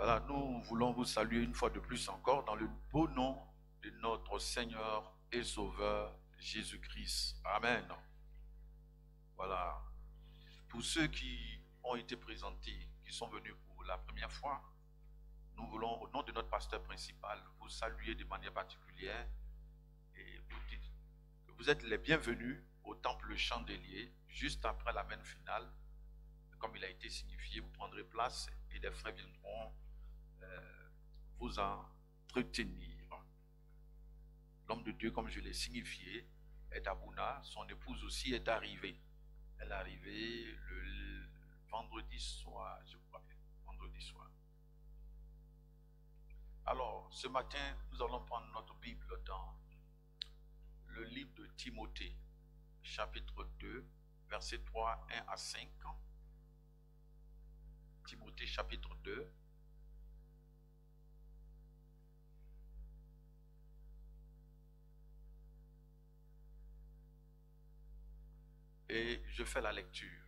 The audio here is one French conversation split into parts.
Voilà, nous voulons vous saluer une fois de plus encore dans le beau nom de notre Seigneur et Sauveur Jésus-Christ. Amen. Voilà. Pour ceux qui ont été présentés, qui sont venus pour la première fois, nous voulons, au nom de notre pasteur principal, vous saluer de manière particulière et vous dire que vous êtes les bienvenus au temple chandelier, juste après la messe finale. Comme il a été signifié, vous prendrez place et les frères viendront vous entretenir. L'homme de Dieu, comme je l'ai signifié, est à Bouna. Son épouse aussi est arrivée. Elle est arrivée le vendredi soir, je crois bien. Vendredi soir. Alors, ce matin, nous allons prendre notre Bible dans le livre de Timothée, chapitre 2, versets 3, 1 à 5. Timothée, chapitre 2. Et je fais la lecture.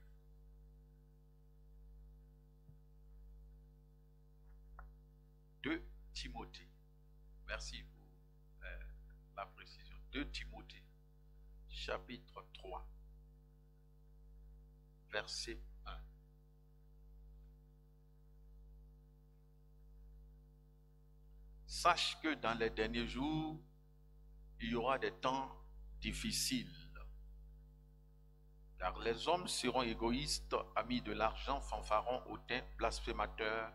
De Timothée. Merci pour la précision. De Timothée, chapitre 3, verset 1. Sache que dans les derniers jours, il y aura des temps difficiles. Car les hommes seront égoïstes, amis de l'argent, fanfarons, hautains, blasphémateurs,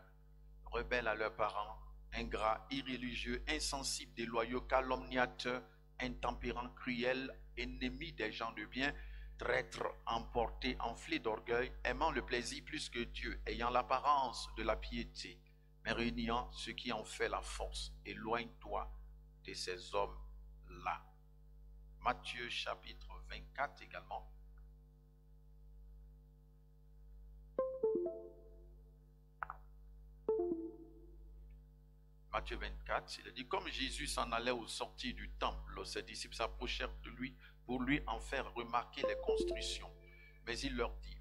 rebelles à leurs parents, ingrats, irréligieux, insensibles, déloyaux, calomniateurs, intempérants, cruels, ennemis des gens de bien, traîtres, emportés, enflés d'orgueil, aimant le plaisir plus que Dieu, ayant l'apparence de la piété, mais réuniant ce qui en fait la force. Éloigne-toi de ces hommes-là. Matthieu chapitre 24 également. Matthieu 24, il a dit, comme Jésus s'en allait au sortir du temple, ses disciples s'approchèrent de lui pour lui en faire remarquer les constructions. Mais il leur dit,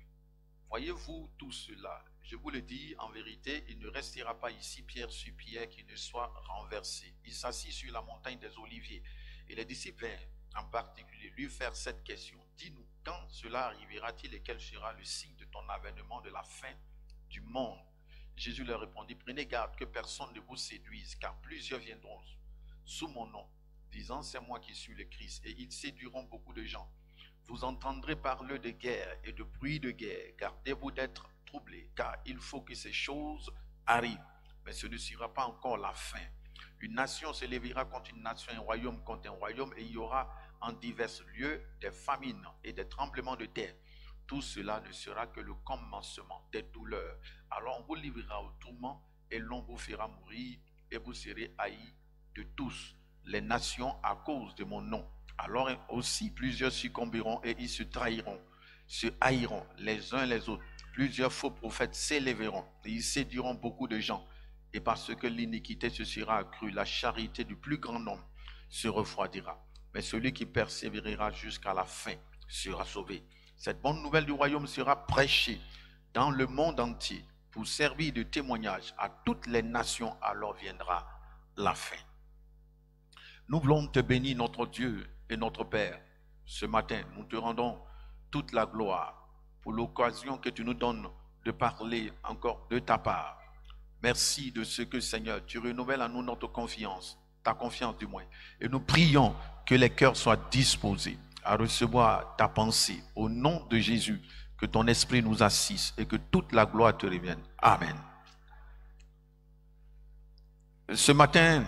voyez-vous tout cela? Je vous le dis, en vérité, il ne restera pas ici pierre sur pierre qui ne soit renversée. Il s'assit sur la montagne des Oliviers. Et les disciples vinrent en particulier lui faire cette question. Dis-nous, quand cela arrivera-t-il et quel sera le signe de ton avènement de la fin du monde? Jésus leur répondit, prenez garde que personne ne vous séduise, car plusieurs viendront sous mon nom, disant c'est moi qui suis le Christ, et ils séduiront beaucoup de gens. Vous entendrez parler de guerre et de bruit de guerre. Gardez-vous d'être troublés, car il faut que ces choses arrivent. Mais ce ne sera pas encore la fin. Une nation se lèvera contre une nation, un royaume contre un royaume, et il y aura en divers lieux des famines et des tremblements de terre. Tout cela ne sera que le commencement des douleurs. Alors on vous livrera au tourment et l'on vous fera mourir et vous serez haïs de tous les nations à cause de mon nom. Alors aussi plusieurs succomberont et ils se trahiront, se haïront les uns les autres. Plusieurs faux prophètes s'élèveront et ils séduiront beaucoup de gens. Et parce que l'iniquité se sera accrue, la charité du plus grand nombre se refroidira. Mais celui qui persévérera jusqu'à la fin sera sauvé. Cette bonne nouvelle du royaume sera prêchée dans le monde entier pour servir de témoignage à toutes les nations, alors viendra la fin. Nous voulons te bénir, notre Dieu et notre Père. Ce matin, nous te rendons toute la gloire pour l'occasion que tu nous donnes de parler encore de ta part. Merci de ce que, Seigneur, tu renouvelles à nous notre confiance, ta confiance du moins. Et nous prions que les cœurs soient disposés à recevoir ta pensée. Au nom de Jésus, que ton esprit nous assiste et que toute la gloire te revienne. Amen. Ce matin,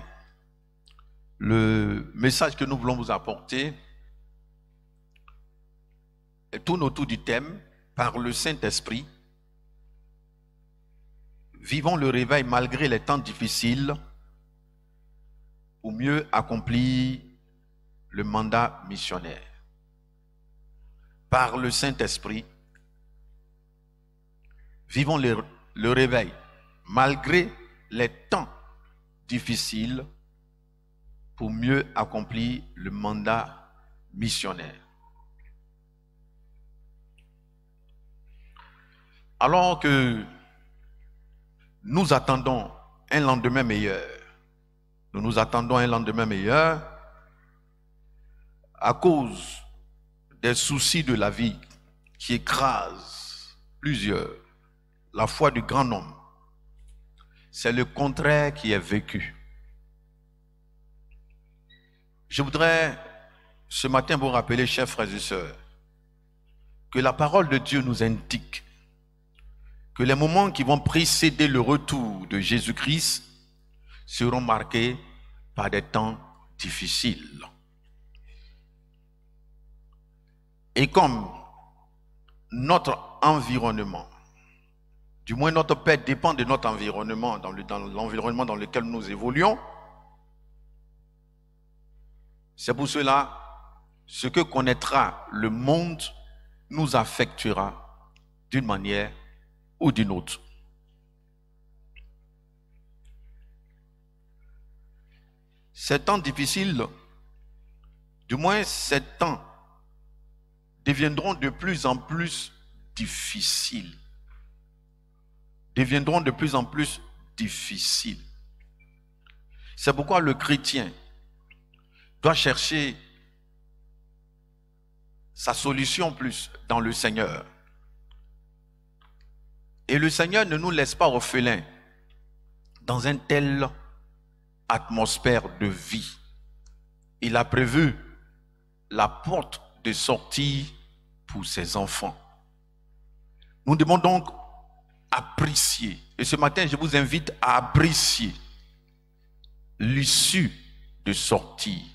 le message que nous voulons vous apporter tourne autour du thème « Par le Saint-Esprit, vivons le réveil malgré les temps difficiles pour mieux accomplir le mandat missionnaire. » Par le Saint-Esprit, vivons le réveil malgré les temps difficiles pour mieux accomplir le mandat missionnaire. Alors que nous attendons un lendemain meilleur. Nous nous attendons à un lendemain meilleur à cause des soucis de la vie qui écrasent plusieurs. La foi du grand nombre, c'est le contraire qui est vécu. Je voudrais ce matin vous rappeler, chers frères et sœurs, que la parole de Dieu nous indique que les moments qui vont précéder le retour de Jésus-Christ seront marqués par des temps difficiles. Et comme notre environnement, du moins notre paix dépend de notre environnement, dans l'environnement dans lequel nous évoluons, c'est pour cela, ce que connaîtra le monde nous affectera d'une manière ou d'une autre. Ces temps difficiles, du moins ces temps, deviendront de plus en plus difficiles. Deviendront de plus en plus difficiles. C'est pourquoi le chrétien doit chercher sa solution plus dans le Seigneur. Et le Seigneur ne nous laisse pas orphelins dans une telle atmosphère de vie. Il a prévu la porte de sortie pour ses enfants. Nous devons donc apprécier. Et ce matin, je vous invite à apprécier l'issue de sortie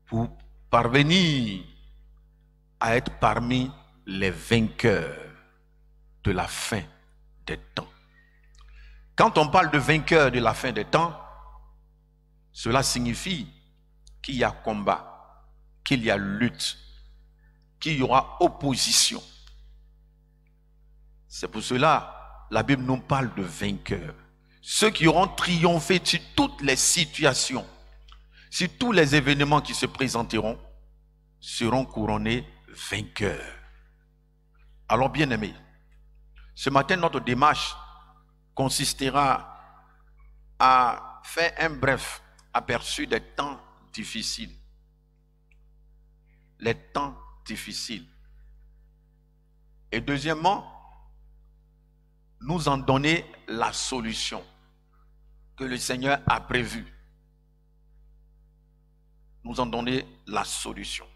pour parvenir à être parmi les vainqueurs de la fin des temps. Quand on parle de vainqueurs de la fin des temps, cela signifie qu'il y a combat, qu'il y a lutte, qu'il y aura opposition. C'est pour cela la Bible nous parle de vainqueurs. Ceux qui auront triomphé sur toutes les situations, sur tous les événements qui se présenteront, seront couronnés vainqueurs. Alors bien aimés, ce matin notre démarche consistera à faire un bref aperçu des temps difficiles. Les temps difficiles. Et deuxièmement, nous en donner la solution que le Seigneur a prévue. Nous en donner la solution.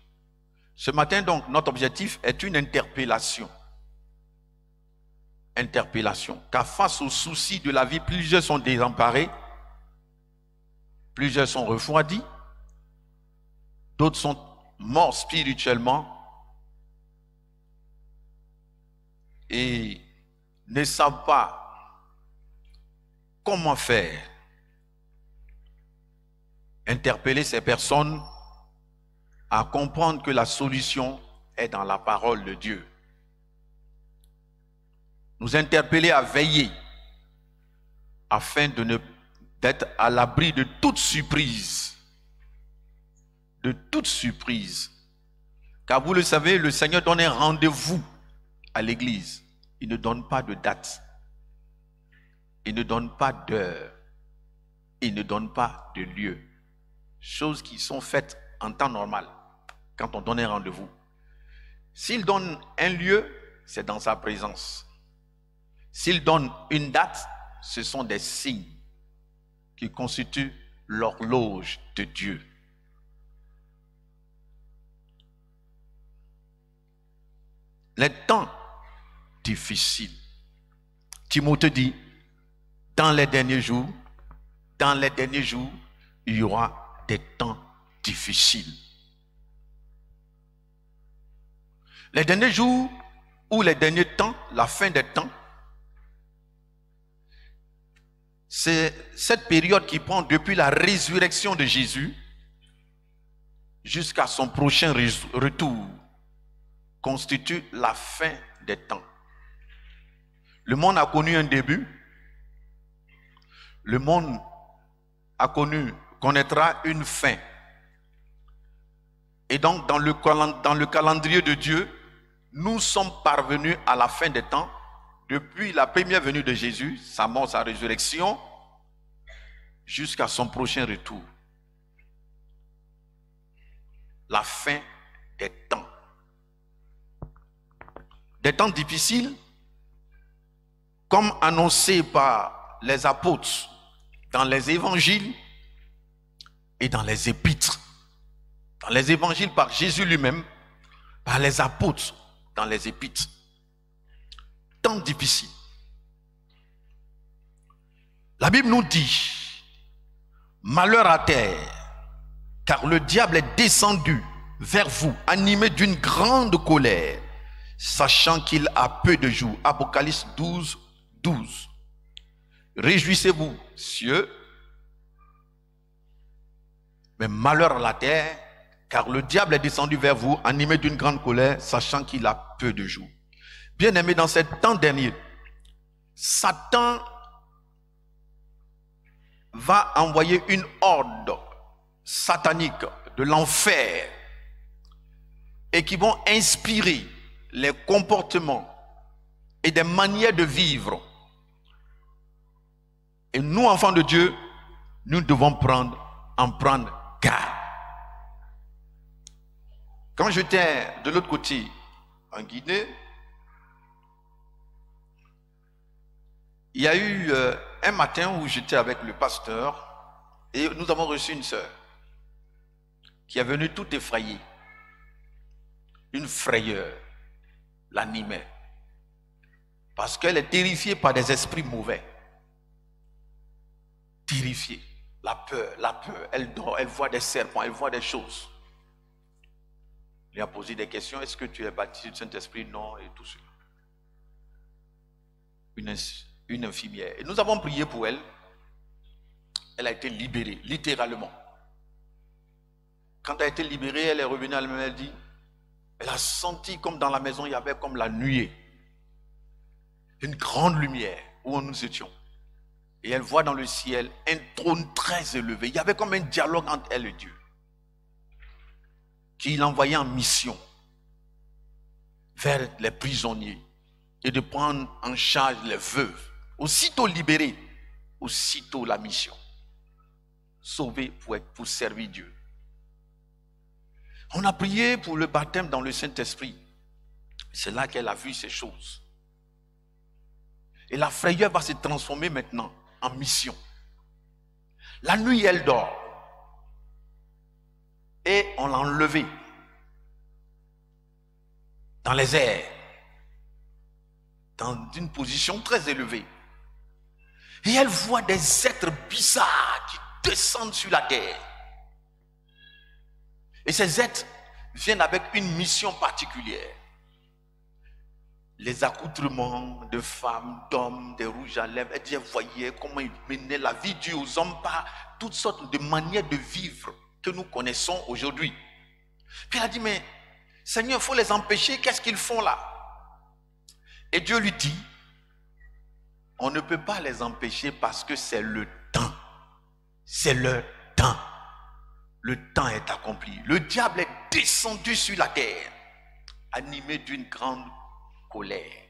Ce matin donc, notre objectif est une interpellation. Interpellation. Car face aux soucis de la vie, plusieurs sont désemparés, plusieurs sont refroidis, d'autres sont morts spirituellement et ne savent pas comment faire. Interpeller ces personnes à comprendre que la solution est dans la parole de Dieu. Nous interpeller à veiller afin d'être à l'abri de toute surprise. De toute surprise. Car vous le savez, le Seigneur donne un rendez-vous à l'église. Il ne donne pas de date. Il ne donne pas d'heure. Il ne donne pas de lieu. Choses qui sont faites en temps normal, quand on donne un rendez-vous. S'il donne un lieu, c'est dans sa présence. S'il donne une date, ce sont des signes qui constituent l'horloge de Dieu. Les temps difficiles. Timothée dit, dans les derniers jours, il y aura des temps difficiles. Les derniers jours ou les derniers temps, la fin des temps, c'est cette période qui prend depuis la résurrection de Jésus jusqu'à son prochain retour, constitue la fin des temps. Le monde a connu un début, le monde connaîtra une fin. Et donc, dans le calendrier de Dieu, nous sommes parvenus à la fin des temps depuis la première venue de Jésus, sa mort, sa résurrection, jusqu'à son prochain retour. La fin des temps. Des temps difficiles, comme annoncé par les apôtres dans les évangiles et dans les épîtres. Dans les évangiles par Jésus lui-même, par les apôtres dans les épîtres. Temps difficiles. La Bible nous dit, malheur à terre, car le diable est descendu vers vous, animé d'une grande colère, sachant qu'il a peu de jours. Apocalypse 12, 12. Réjouissez-vous, cieux, mais malheur à la terre, car le diable est descendu vers vous, animé d'une grande colère, sachant qu'il a peu de jours. Bien-aimés, dans ces temps derniers, Satan va envoyer une horde satanique de l'enfer et qui vont inspirer les comportements et des manières de vivre. Et nous, enfants de Dieu, nous devons en prendre garde. Quand j'étais de l'autre côté, en Guinée, il y a eu un matin où j'étais avec le pasteur et nous avons reçu une sœur qui est venue tout effrayée. Une frayeur l'animait parce qu'elle est terrifiée par des esprits mauvais. Terrifiée. La peur. Elle dort, elle voit des serpents, elle voit des choses. Il lui a posé des questions. Est-ce que tu es baptisé du Saint-Esprit? Non, et tout cela. Une infirmière. Et nous avons prié pour elle. Elle a été libérée, littéralement. Quand elle a été libérée, elle est revenue à elle-même, elle dit, elle a senti comme dans la maison, il y avait comme la nuée. Une grande lumière où nous étions. Et elle voit dans le ciel un trône très élevé. Il y avait comme un dialogue entre elle et Dieu. Qu'il envoyait en mission vers les prisonniers et de prendre en charge les veuves. Aussitôt libérées, aussitôt la mission. Sauvée pour servir Dieu. On a prié pour le baptême dans le Saint-Esprit. C'est là qu'elle a vu ces choses. Et la frayeur va se transformer maintenant en mission. La nuit, elle dort. Et on l'a enlevée dans les airs, dans une position très élevée. Et elle voit des êtres bizarres qui descendent sur la terre. Et ces êtres viennent avec une mission particulière. Les accoutrements de femmes, d'hommes, des rouges à lèvres. Elle dit, voyez comment ils menaient la vie due aux hommes par toutes sortes de manières de vivre que nous connaissons aujourd'hui. Puis elle a dit, mais Seigneur, il faut les empêcher, qu'est-ce qu'ils font là? Et Dieu lui dit, on ne peut pas les empêcher parce que c'est le temps. C'est le temps. Le temps est accompli. Le diable est descendu sur la terre, animé d'une grande colère.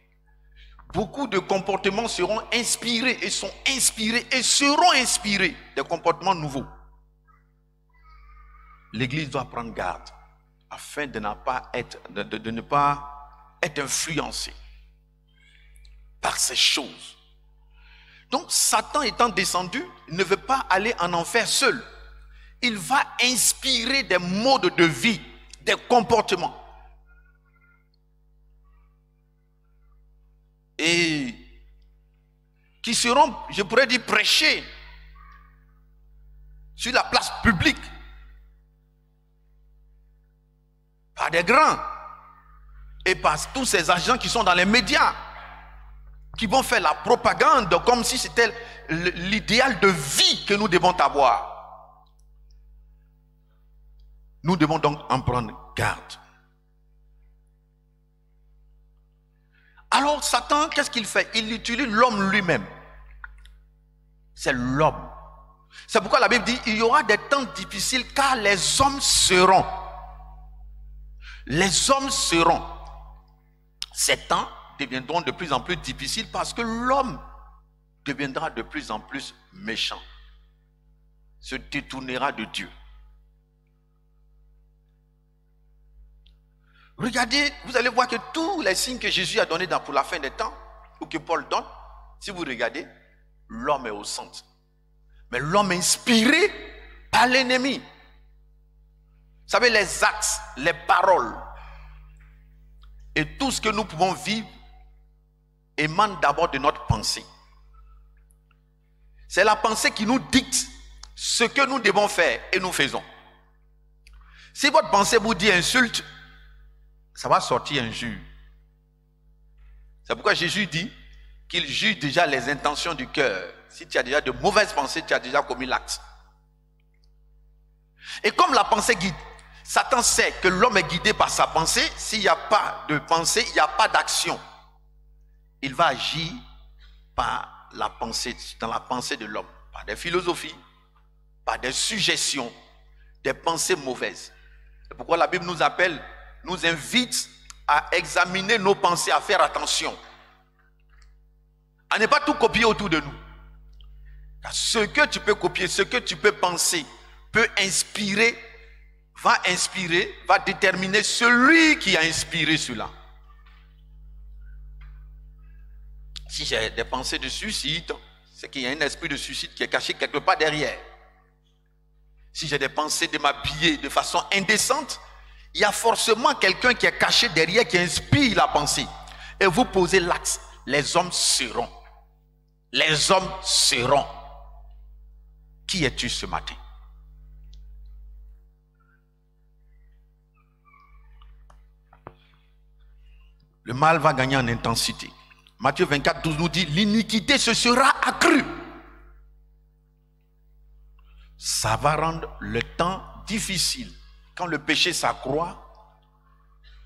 Beaucoup de comportements seront inspirés et sont inspirés et seront inspirés des comportements nouveaux. L'Église doit prendre garde afin de ne pas être influencée par ces choses. Donc Satan étant descendu, ne veut pas aller en enfer seul. Il va inspirer des modes de vie, des comportements. Et qui seront, je pourrais dire, prêchés sur la place publique par des grands et par tous ces agents qui sont dans les médias, qui vont faire la propagande comme si c'était l'idéal de vie que nous devons avoir. Nous devons donc en prendre garde. Alors Satan, qu'est-ce qu'il fait? Il utilise l'homme lui-même. C'est l'homme. C'est pourquoi la Bible dit, il y aura des temps difficiles car les hommes seront. Les hommes seront. Ces temps deviendront de plus en plus difficiles parce que l'homme deviendra de plus en plus méchant, se détournera de Dieu. Regardez, vous allez voir que tous les signes que Jésus a donnés pour la fin des temps, ou que Paul donne, si vous regardez, l'homme est au centre. Mais l'homme est inspiré par l'ennemi. Vous savez, les actes, les paroles et tout ce que nous pouvons vivre émane d'abord de notre pensée. C'est la pensée qui nous dicte ce que nous devons faire et nous faisons. Si votre pensée vous dit insulte, ça va sortir injure. C'est pourquoi Jésus dit qu'il juge déjà les intentions du cœur. Si tu as déjà de mauvaises pensées, tu as déjà commis l'acte. Et comme la pensée guide, Satan sait que l'homme est guidé par sa pensée. S'il n'y a pas de pensée, il n'y a pas d'action. Il va agir par la pensée, dans la pensée de l'homme, par des philosophies, par des suggestions, des pensées mauvaises. C'est pourquoi la Bible nous appelle, nous invite à examiner nos pensées, à faire attention, à ne pas tout copier autour de nous. Car ce que tu peux copier, ce que tu peux penser, peut inspirer, va déterminer celui qui a inspiré cela. Si j'ai des pensées de suicide, c'est qu'il y a un esprit de suicide qui est caché quelque part derrière. Si j'ai des pensées de m'habiller de façon indécente, il y a forcément quelqu'un qui est caché derrière, qui inspire la pensée. Et vous posez l'axe, les hommes seront. Les hommes seront. Qui es-tu ce matin? Le mal va gagner en intensité. Matthieu 24, 12 nous dit, l'iniquité se sera accrue. Ça va rendre le temps difficile. Quand le péché s'accroît,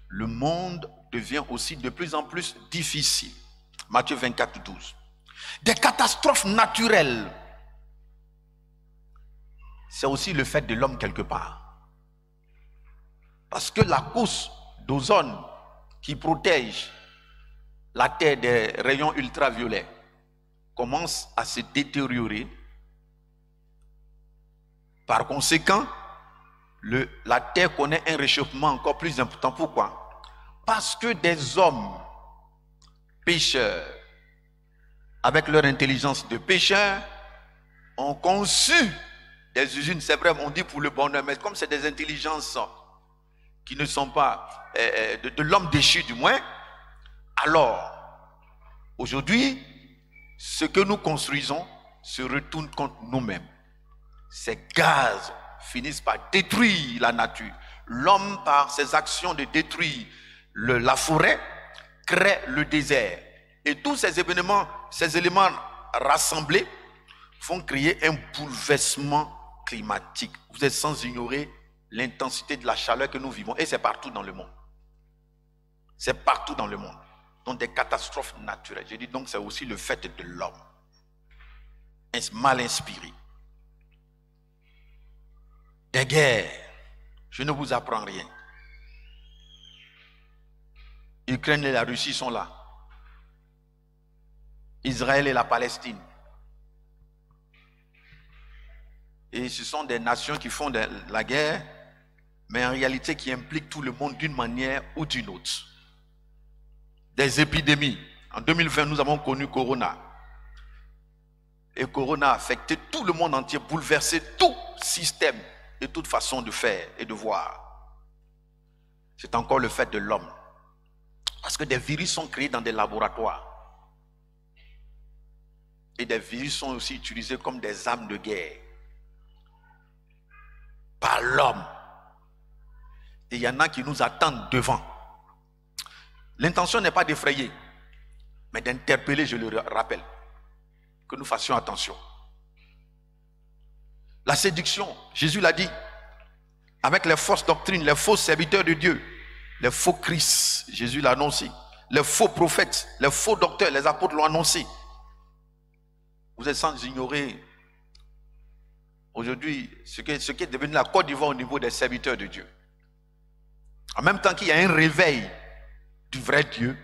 le monde devient aussi de plus en plus difficile. Matthieu 24, 12. Des catastrophes naturelles. C'est aussi le fait de l'homme quelque part. Parce que la couche d'ozone qui protège la Terre des rayons ultraviolets commence à se détériorer. Par conséquent, la Terre connaît un réchauffement encore plus important. Pourquoi? Parce que des hommes pécheurs, avec leur intelligence de pécheurs, ont conçu des usines. C'est vrai, on dit pour le bonheur, mais comme c'est des intelligences qui ne sont pas de l'homme déchu du moins, alors aujourd'hui, ce que nous construisons se retourne contre nous-mêmes. Ces gaz finissent par détruire la nature. L'homme, par ses actions de détruire la forêt, crée le désert. Et tous ces éléments rassemblés font créer un bouleversement climatique. Vous êtes sans ignorer l'intensité de la chaleur que nous vivons. Et c'est partout dans le monde. C'est partout dans le monde. Donc des catastrophes naturelles. Je dis donc c'est aussi le fait de l'homme. Mal inspiré. Des guerres. Je ne vous apprends rien. L'Ukraine et la Russie sont là. Israël et la Palestine. Et ce sont des nations qui font de la guerre, mais en réalité qui impliquent tout le monde d'une manière ou d'une autre. Des épidémies. En 2020, nous avons connu Corona. Et Corona a affecté tout le monde entier, bouleversé tout système et toute façon de faire et de voir. C'est encore le fait de l'homme. Parce que des virus sont créés dans des laboratoires. Et des virus sont aussi utilisés comme des armes de guerre. Par l'homme. Et il y en a qui nous attendent devant. L'intention n'est pas d'effrayer, mais d'interpeller, je le rappelle. Que nous fassions attention. La séduction, Jésus l'a dit, avec les fausses doctrines, les faux serviteurs de Dieu, les faux Christ, Jésus l'a annoncé, les faux prophètes, les faux docteurs, les apôtres l'ont annoncé. Vous êtes sans ignorer aujourd'hui ce qui est devenu la Côte d'Ivoire au niveau des serviteurs de Dieu. En même temps qu'il y a un réveil du vrai Dieu,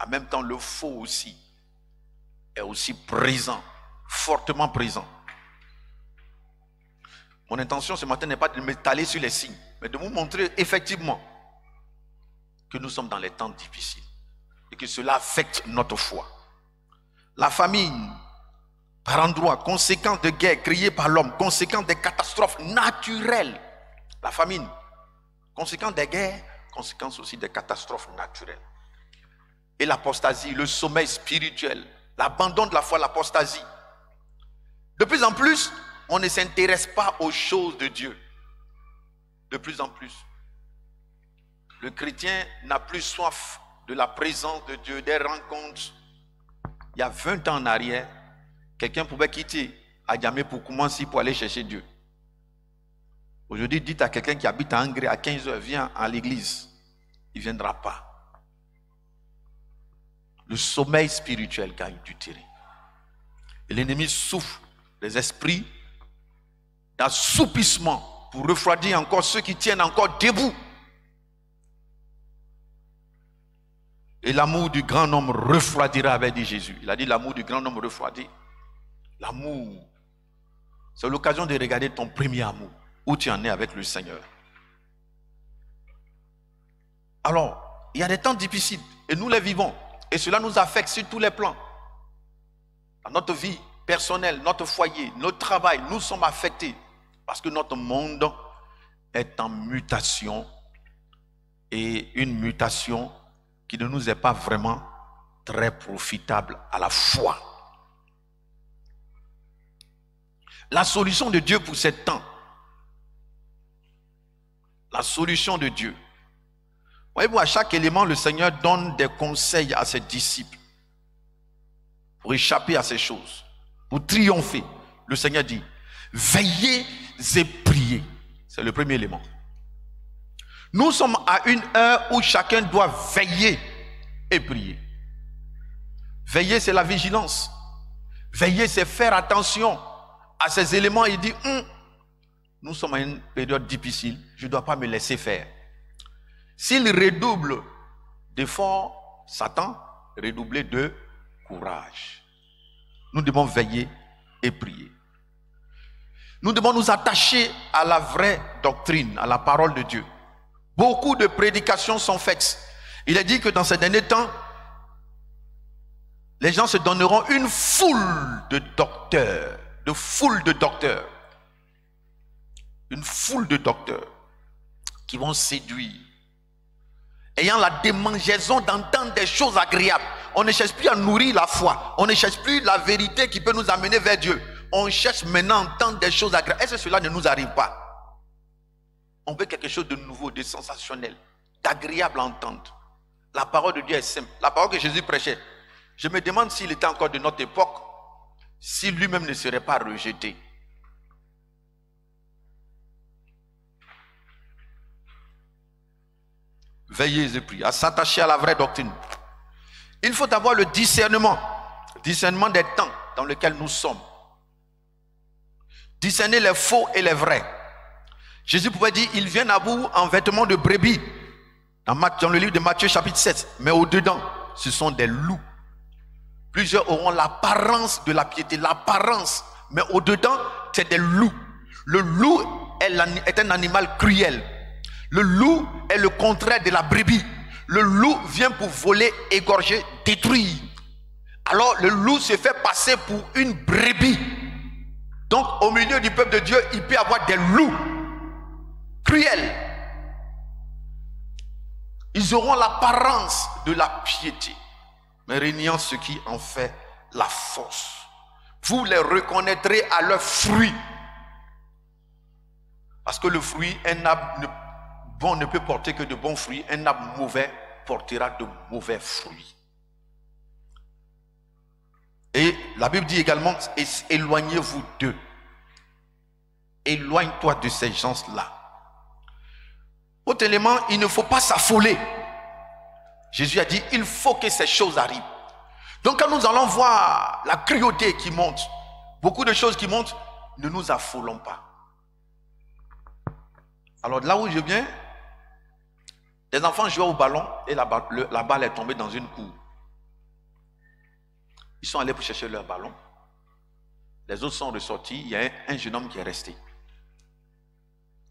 En même temps, le faux aussi est aussi présent, fortement présent. Mon intention ce matin n'est pas de m'étaler sur les signes, mais de vous montrer effectivement que nous sommes dans les temps difficiles et que cela affecte notre foi. La famine, par endroits, conséquence de guerre créée par l'homme, conséquence des catastrophes naturelles. La famine, conséquence des guerres, conséquence aussi des catastrophes naturelles. Et l'apostasie, le sommeil spirituel, l'abandon de la foi, l'apostasie. De plus en plus, on ne s'intéresse pas aux choses de Dieu. De plus en plus. Le chrétien n'a plus soif de la présence de Dieu, des rencontres. Il y a 20 ans en arrière, quelqu'un pouvait quitter Adjamé pour commencer pour aller chercher Dieu. Aujourd'hui, dites à quelqu'un qui habite à Angré à 15 h, viens à l'église. Il ne viendra pas. Le sommeil spirituel gagne du terrain. Et l'ennemi souffle les esprits d'assoupissement pour refroidir encore ceux qui tiennent encore debout. Et l'amour du grand homme refroidira, avait dit Jésus. Il a dit l'amour du grand homme refroidit. L'amour, c'est l'occasion de regarder ton premier amour, où tu en es avec le Seigneur. Alors, il y a des temps difficiles et nous les vivons. Et cela nous affecte sur tous les plans. Dans notre vie personnelle, notre foyer, notre travail, nous sommes affectés. Parce que notre monde est en mutation. Et une mutation qui ne nous est pas vraiment très profitable à la fois. La solution de Dieu pour ces temps. La solution de Dieu. Voyez-vous, à chaque élément, le Seigneur donne des conseils à ses disciples pour échapper à ces choses, pour triompher. Le Seigneur dit, veillez et priez. C'est le premier élément. Nous sommes à une heure où chacun doit veiller et prier. Veiller, c'est la vigilance. Veiller, c'est faire attention à ces éléments. Il dit, nous sommes à une période difficile, je ne dois pas me laisser faire. S'il redouble d'efforts, Satan redoubler de courage. Nous devons veiller et prier. Nous devons nous attacher à la vraie doctrine, à la parole de Dieu. Beaucoup de prédications sont faites. Il est dit que dans ces derniers temps, les gens se donneront une foule de docteurs, une foule de docteurs qui vont séduire, ayant la démangeaison d'entendre des choses agréables. On ne cherche plus à nourrir la foi, on ne cherche plus la vérité qui peut nous amener vers Dieu. On cherche maintenant à entendre des choses agréables. Est-ce que cela ne nous arrive pas? On veut quelque chose de nouveau, de sensationnel, d'agréable à entendre. La parole de Dieu est simple. La parole que Jésus prêchait, je me demande s'il était encore de notre époque, si lui-même ne serait pas rejeté. Veillez et priez, à s'attacher à la vraie doctrine. Il faut avoir le discernement des temps dans lesquels nous sommes. Discerner les faux et les vrais. Jésus pouvait dire, ils viennent à vous en vêtements de brebis. Dans le livre de Matthieu chapitre 7. Mais au-dedans, ce sont des loups. Plusieurs auront l'apparence de la piété, l'apparence. Mais au-dedans, c'est des loups. Le loup est un animal cruel. Le loup est le contraire de la brebis. Le loup vient pour voler, égorger, détruire. Alors le loup se fait passer pour une brebis. Donc au milieu du peuple de Dieu, il peut y avoir des loups cruels. Ils auront l'apparence de la piété, mais régnant ce qui en fait la force. Vous les reconnaîtrez à leurs fruits. Parce que le fruit, un arbre bon ne peut porter que de bons fruits. Un arbre mauvais portera de mauvais fruits. Et la Bible dit également, éloignez-vous d'eux. Éloigne-toi de ces gens-là. Autre élément, il ne faut pas s'affoler. Jésus a dit, il faut que ces choses arrivent. Donc quand nous allons voir la cruauté qui monte, beaucoup de choses qui montent, ne nous affolons pas. Alors là où je viens, des enfants jouaient au ballon et la balle est tombée dans une cour. Ils sont allés pour chercher leur ballon. Les autres sont ressortis. Il y a un jeune homme qui est resté.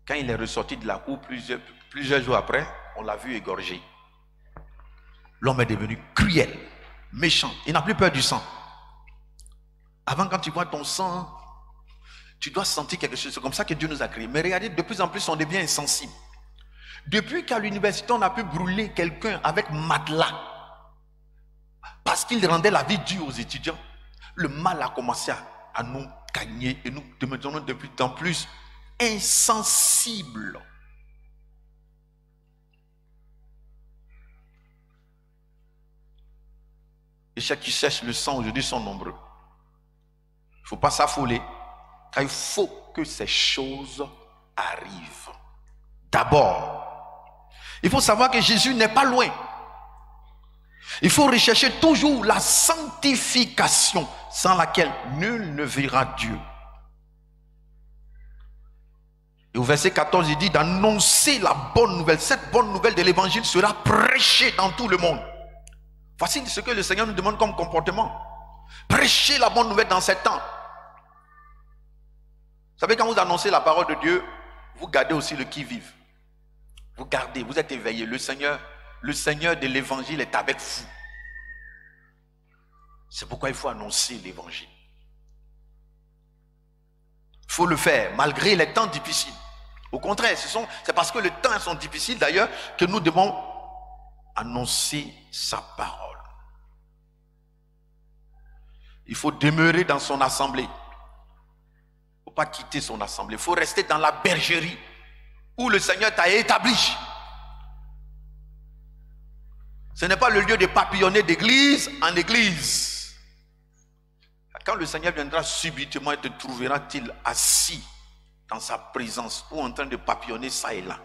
Quand il est ressorti de la cour plusieurs jours après, on l'a vu égorgé. L'homme est devenu cruel, méchant. Il n'a plus peur du sang. Avant, quand tu vois ton sang, tu dois sentir quelque chose. C'est comme ça que Dieu nous a créés. Mais regardez, de plus en plus, on devient insensible. Depuis qu'à l'université, on a pu brûler quelqu'un avec matelas, parce qu'il rendait la vie dure aux étudiants, le mal a commencé à nous gagner et nous devenons de plus en plus insensibles. Et ceux qui cherchent le sang aujourd'hui sont nombreux. Il ne faut pas s'affoler, car il faut que ces choses arrivent. D'abord, il faut savoir que Jésus n'est pas loin. Il faut rechercher toujours la sanctification sans laquelle nul ne verra Dieu. Et au verset 14, il dit d'annoncer la bonne nouvelle. Cette bonne nouvelle de l'évangile sera prêchée dans tout le monde. Voici ce que le Seigneur nous demande comme comportement. Prêchez la bonne nouvelle dans ces temps. Vous savez, quand vous annoncez la parole de Dieu, vous gardez aussi le qui-vive. Vous gardez, vous êtes éveillé. Le Seigneur de l'évangile est avec vous. C'est pourquoi il faut annoncer l'évangile. Il faut le faire malgré les temps difficiles. Au contraire, c'est parce que les temps sont difficiles d'ailleurs que nous devons annoncer sa parole. Il faut demeurer dans son assemblée. Il ne faut pas quitter son assemblée. Il faut rester dans la bergerie où le Seigneur t'a établi. Ce n'est pas le lieu de papillonner d'église en église. Quand le Seigneur viendra subitement, te trouvera-t-il assis dans sa présence ou en train de papillonner ça et là.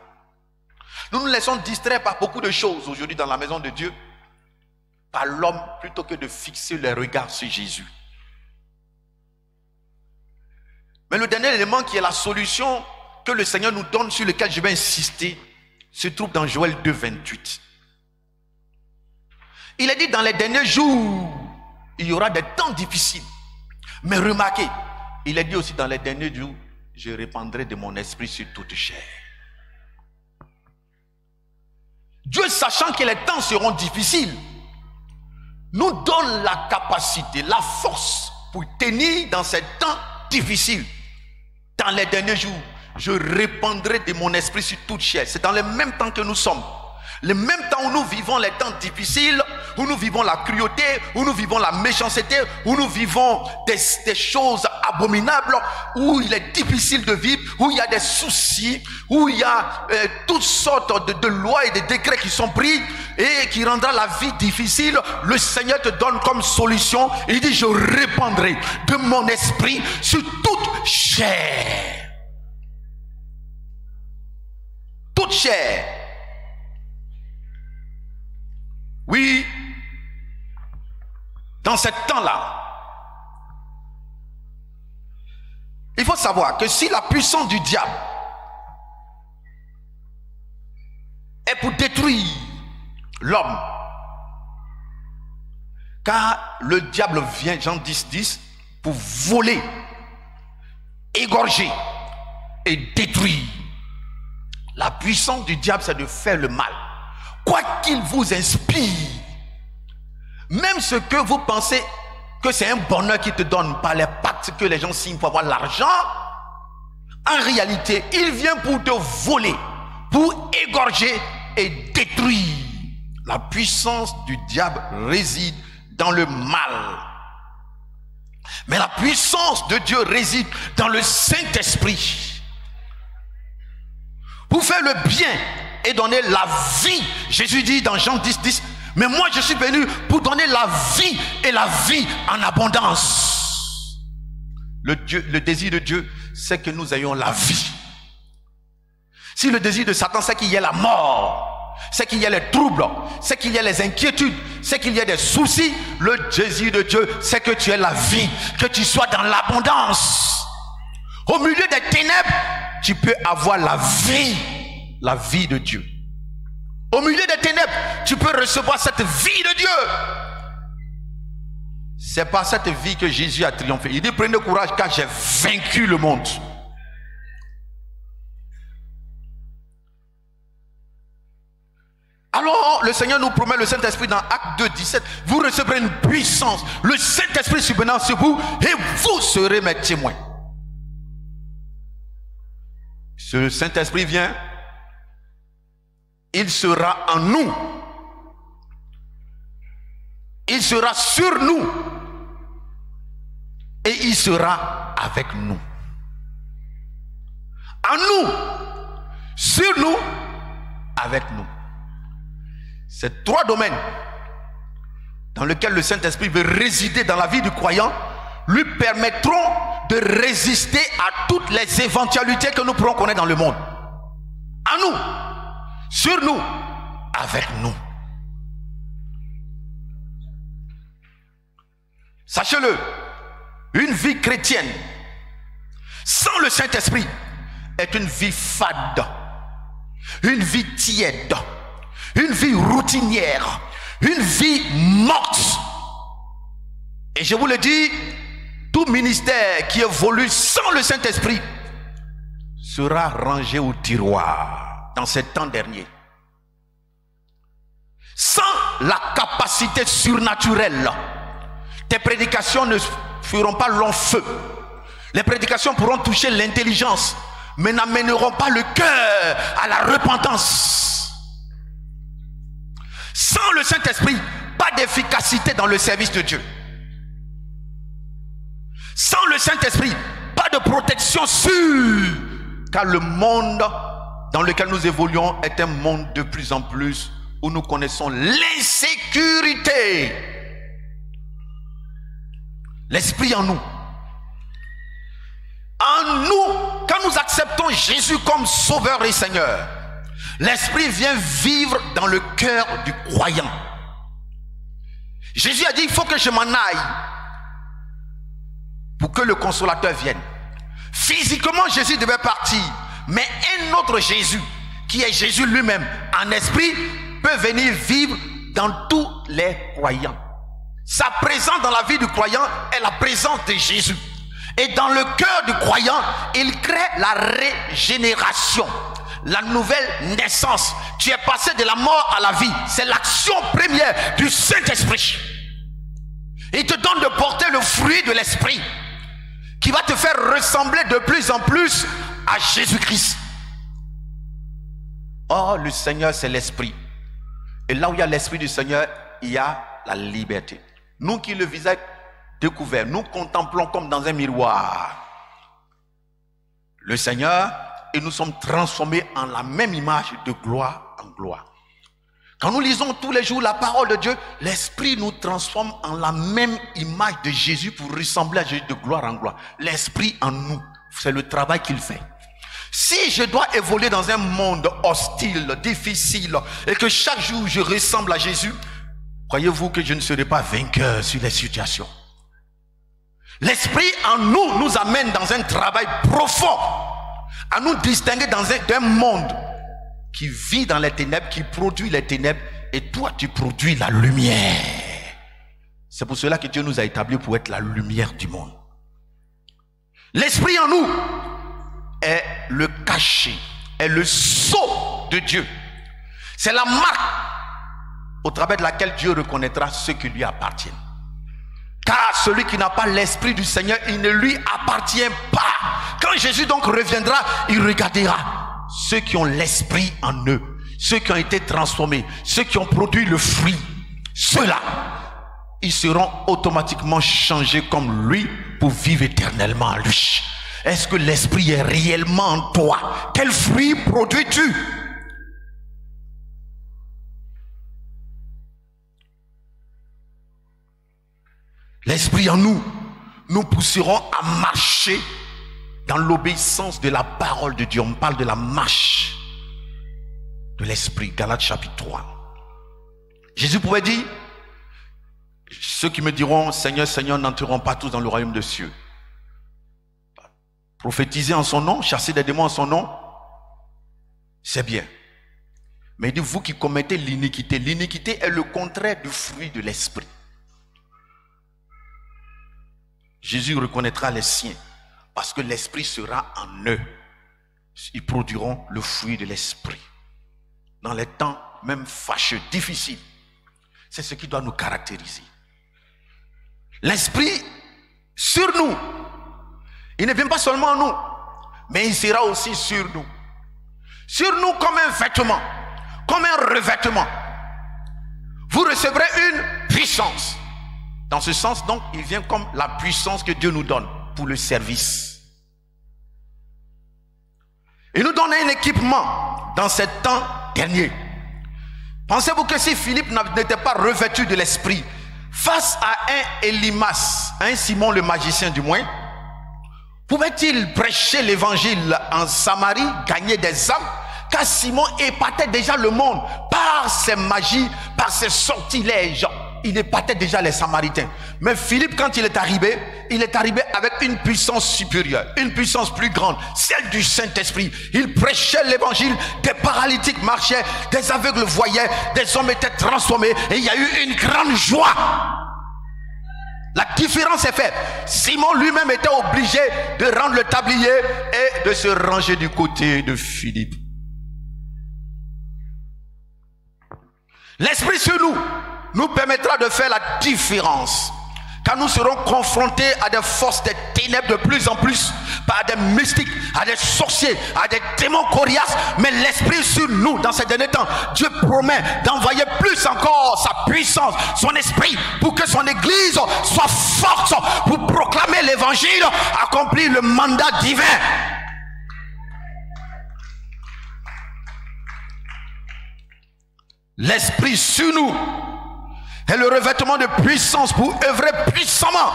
Nous nous laissons distraire par beaucoup de choses aujourd'hui dans la maison de Dieu, par l'homme, plutôt que de fixer les regards sur Jésus. Mais le dernier élément qui est la solution que le Seigneur nous donne, sur lequel je vais insister, se trouve dans Joël 2, 28. Il a dit dans les derniers jours, il y aura des temps difficiles. Mais remarquez, il a dit aussi dans les derniers jours, je répandrai de mon esprit sur toute chair. Dieu, sachant que les temps seront difficiles, nous donne la capacité, la force pour tenir dans ces temps difficiles. Dans les derniers jours, je répandrai de mon esprit sur toute chair. C'est dans le même temps que nous sommes. Le même temps où nous vivons les temps difficiles, où nous vivons la cruauté, où nous vivons la méchanceté, où nous vivons des choses abominables, où il est difficile de vivre, où il y a des soucis, où il y a toutes sortes de lois et de décrets qui sont pris et qui rendra la vie difficile. Le Seigneur te donne comme solution, il dit je répandrai de mon esprit sur toute chair. Toute chair. Oui, dans ce temps-là, il faut savoir que si la puissance du diable est pour détruire l'homme, car le diable vient, Jean 10, 10, pour voler, égorger et détruire. La puissance du diable, c'est de faire le mal. Quoi qu'il vous inspire, même ce que vous pensez que c'est un bonheur qui te donne par les pactes que les gens signent pour avoir l'argent, en réalité, il vient pour te voler, pour égorger et détruire. La puissance du diable réside dans le mal. Mais la puissance de Dieu réside dans le Saint-Esprit. Pour faire le bien et donner la vie. Jésus dit dans Jean 10, 10, mais moi je suis venu pour donner la vie et la vie en abondance. Le désir de Dieu, c'est que nous ayons la vie. Si le désir de Satan, c'est qu'il y ait la mort, c'est qu'il y ait les troubles, c'est qu'il y ait les inquiétudes, c'est qu'il y ait des soucis, le désir de Dieu, c'est que tu aies la vie, que tu sois dans l'abondance. Au milieu des ténèbres, tu peux avoir la vie de Dieu. Au milieu des ténèbres, tu peux recevoir cette vie de Dieu. C'est par cette vie que Jésus a triomphé. Il dit, prenez courage car j'ai vaincu le monde. Alors, le Seigneur nous promet le Saint-Esprit dans Actes 2, 17. Vous recevrez une puissance. Le Saint-Esprit subvenant sur vous et vous serez mes témoins. Ce Saint-Esprit vient, il sera en nous. Il sera sur nous. Et il sera avec nous. En nous, sur nous, avec nous. Ces trois domaines dans lesquels le Saint-Esprit veut résider dans la vie du croyant lui permettront de résister à toutes les éventualités que nous pourrons connaître dans le monde. En nous, sur nous, avec nous. Sachez-le, une vie chrétienne sans le Saint-Esprit est une vie fade, une vie tiède, une vie routinière, une vie morte. Et je vous le dis, tout ministère qui évolue sans le Saint-Esprit sera rangé au tiroir dans ces temps derniers. Sans la capacité surnaturelle, tes prédications ne feront pas long feu. Les prédications pourront toucher l'intelligence, mais n'amèneront pas le cœur à la repentance. Sans le Saint-Esprit, pas d'efficacité dans le service de Dieu. Sans le Saint-Esprit, pas de protection sûre. Car le monde dans lequel nous évoluons est un monde de plus en plus où nous connaissons l'insécurité. L'Esprit en nous. En nous, quand nous acceptons Jésus comme Sauveur et Seigneur, l'Esprit vient vivre dans le cœur du croyant. Jésus a dit, il faut que je m'en aille pour que le Consolateur vienne. Physiquement, Jésus devait partir, mais un autre Jésus, qui est Jésus lui-même, en esprit, peut venir vivre dans tous les croyants. Sa présence dans la vie du croyant est la présence de Jésus. Et dans le cœur du croyant, il crée la régénération. La nouvelle naissance. Tu es passé de la mort à la vie. C'est l'action première du Saint-Esprit. Il te donne de porter le fruit de l'Esprit qui va te faire ressembler de plus en plus à Jésus-Christ. Oh, le Seigneur, c'est l'Esprit. Et là où il y a l'Esprit du Seigneur, il y a la liberté. Nous qui le visage découvert, nous contemplons comme dans un miroir le Seigneur, et nous sommes transformés en la même image de gloire en gloire. Quand nous lisons tous les jours la parole de Dieu, l'Esprit nous transforme en la même image de Jésus pour ressembler à Jésus de gloire en gloire. L'Esprit en nous, c'est le travail qu'il fait. Si je dois évoluer dans un monde hostile, difficile, et que chaque jour je ressemble à Jésus, croyez-vous que je ne serai pas vainqueur sur les situations? L'Esprit en nous nous amène dans un travail profond, à nous distinguer dans un monde qui vit dans les ténèbres, qui produit les ténèbres, et toi tu produis la lumière. C'est pour cela que Dieu nous a établis pour être la lumière du monde. L'Esprit en nous est le cachet, est le sceau de Dieu. C'est la marque au travers de laquelle Dieu reconnaîtra ceux qui lui appartiennent. Car celui qui n'a pas l'Esprit du Seigneur, il ne lui appartient pas. Quand Jésus donc reviendra, il regardera ceux qui ont l'Esprit en eux, ceux qui ont été transformés, ceux qui ont produit le fruit. Ceux-là, ils seront automatiquement changés comme lui pour vivre éternellement en lui. Est-ce que l'Esprit est réellement en toi? Quel fruit produis-tu? L'Esprit en nous, nous pousserons à marcher dans l'obéissance de la parole de Dieu. On parle de la marche de l'Esprit. Galates chapitre 3. Jésus pouvait dire, ceux qui me diront Seigneur, Seigneur n'entreront pas tous dans le royaume des cieux. Prophétiser en son nom, chasser des démons en son nom, c'est bien. Mais il dit, vous qui commettez l'iniquité. L'iniquité est le contraire du fruit de l'Esprit. Jésus reconnaîtra les siens parce que l'Esprit sera en eux. Ils produiront le fruit de l'Esprit. Dans les temps même fâcheux, difficiles, c'est ce qui doit nous caractériser. L'Esprit sur nous, il ne vient pas seulement en nous, mais il sera aussi sur nous. Sur nous comme un vêtement, comme un revêtement. Vous recevrez une puissance. Dans ce sens, donc, il vient comme la puissance que Dieu nous donne pour le service. Il nous donne un équipement dans ces temps derniers. Pensez-vous que si Philippe n'était pas revêtu de l'Esprit, face à un Élymas, un Simon le magicien du moins, pouvait-il prêcher l'évangile en Samarie, gagner des âmes? Car Simon épatait déjà le monde par ses magies, par ses sortilèges. Il épatait déjà les Samaritains. Mais Philippe, quand il est arrivé avec une puissance supérieure, une puissance plus grande, celle du Saint-Esprit. Il prêchait l'évangile, des paralytiques marchaient, des aveugles voyaient, des hommes étaient transformés et il y a eu une grande joie. La différence est faite. Simon lui-même était obligé de rendre le tablier et de se ranger du côté de Philippe. L'Esprit sur nous permettra de faire la différence. Car nous serons confrontés à des forces des ténèbres de plus en plus, par des mystiques, à des sorciers, à des démons coriaces. Mais l'Esprit sur nous, dans ces derniers temps, Dieu promet d'envoyer plus encore sa puissance, son Esprit, pour que son Église soit forte, pour proclamer l'Évangile, accomplir le mandat divin. L'Esprit sur nous est le revêtement de puissance pour œuvrer puissamment.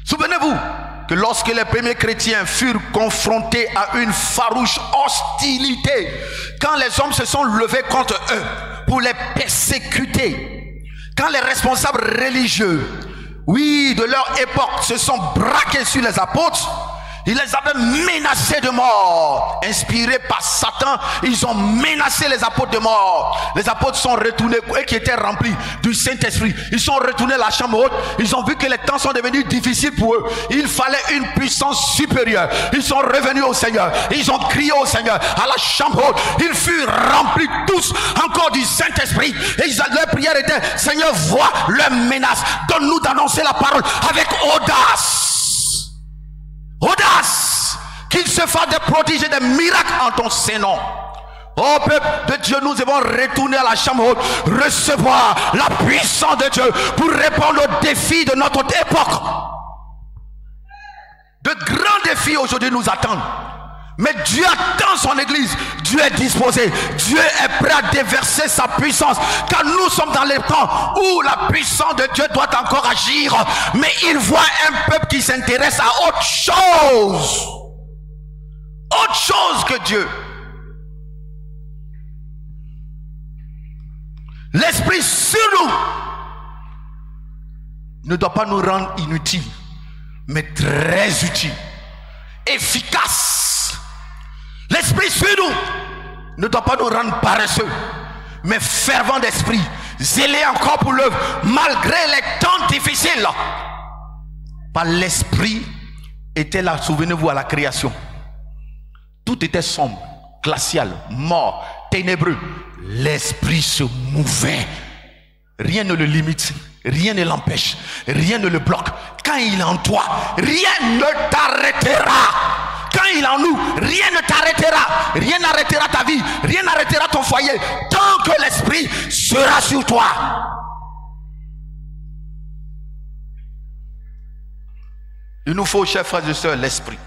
Souvenez-vous que lorsque les premiers chrétiens furent confrontés à une farouche hostilité, quand les hommes se sont levés contre eux pour les persécuter, quand les responsables religieux, oui, de leur époque se sont braqués sur les apôtres, ils les avaient menacés de mort. Inspirés par Satan, ils ont menacé les apôtres de mort. Les apôtres sont retournés, eux qui étaient remplis du Saint-Esprit, ils sont retournés à la chambre haute. Ils ont vu que les temps sont devenus difficiles pour eux. Il fallait une puissance supérieure. Ils sont revenus au Seigneur. Ils ont crié au Seigneur à la chambre haute. Ils furent remplis tous encore du Saint-Esprit. Et leur prière était: Seigneur, vois leurs menaces. Donne-nous d'annoncer la parole avec audace. Audace, qu'il se fasse des prodiges et des miracles en ton Saint-Nom. Oh peuple de Dieu, nous devons retourner à la chambre haute, recevoir la puissance de Dieu pour répondre aux défis de notre époque. De grands défis aujourd'hui nous attendent. Mais Dieu attend son Église. Dieu est disposé. Dieu est prêt à déverser sa puissance. Car nous sommes dans les temps où la puissance de Dieu doit encore agir. Mais il voit un peuple qui s'intéresse à autre chose. Autre chose que Dieu. L'Esprit sur nous ne doit pas nous rendre inutiles, mais très utiles, efficaces. L'Esprit sur nous ne doit pas nous rendre paresseux, mais fervents d'esprit, zélés encore pour l'œuvre, malgré les temps difficiles. Par l'Esprit était là, souvenez-vous, à la création. Tout était sombre, glacial, mort, ténébreux. L'Esprit se mouvait. Rien ne le limite, rien ne l'empêche, rien ne le bloque. Quand il est en toi, rien ne t'arrêtera. Quand il est en nous, rien ne t'arrêtera. Rien n'arrêtera ta vie, rien n'arrêtera ton foyer, tant que l'Esprit sera sur toi. Il nous faut, chers frères et sœurs, l'Esprit.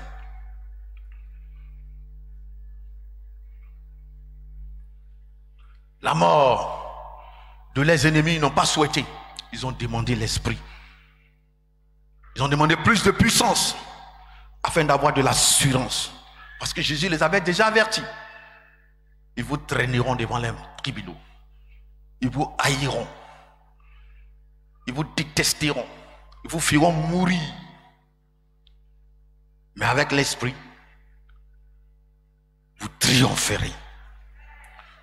La mort de leurs ennemis, ils n'ont pas souhaité. Ils ont demandé l'Esprit. Ils ont demandé plus de puissance afin d'avoir de l'assurance. Parce que Jésus les avait déjà avertis. Ils vous traîneront devant les tribunaux. Ils vous haïront. Ils vous détesteront. Ils vous feront mourir. Mais avec l'Esprit, vous triompherez.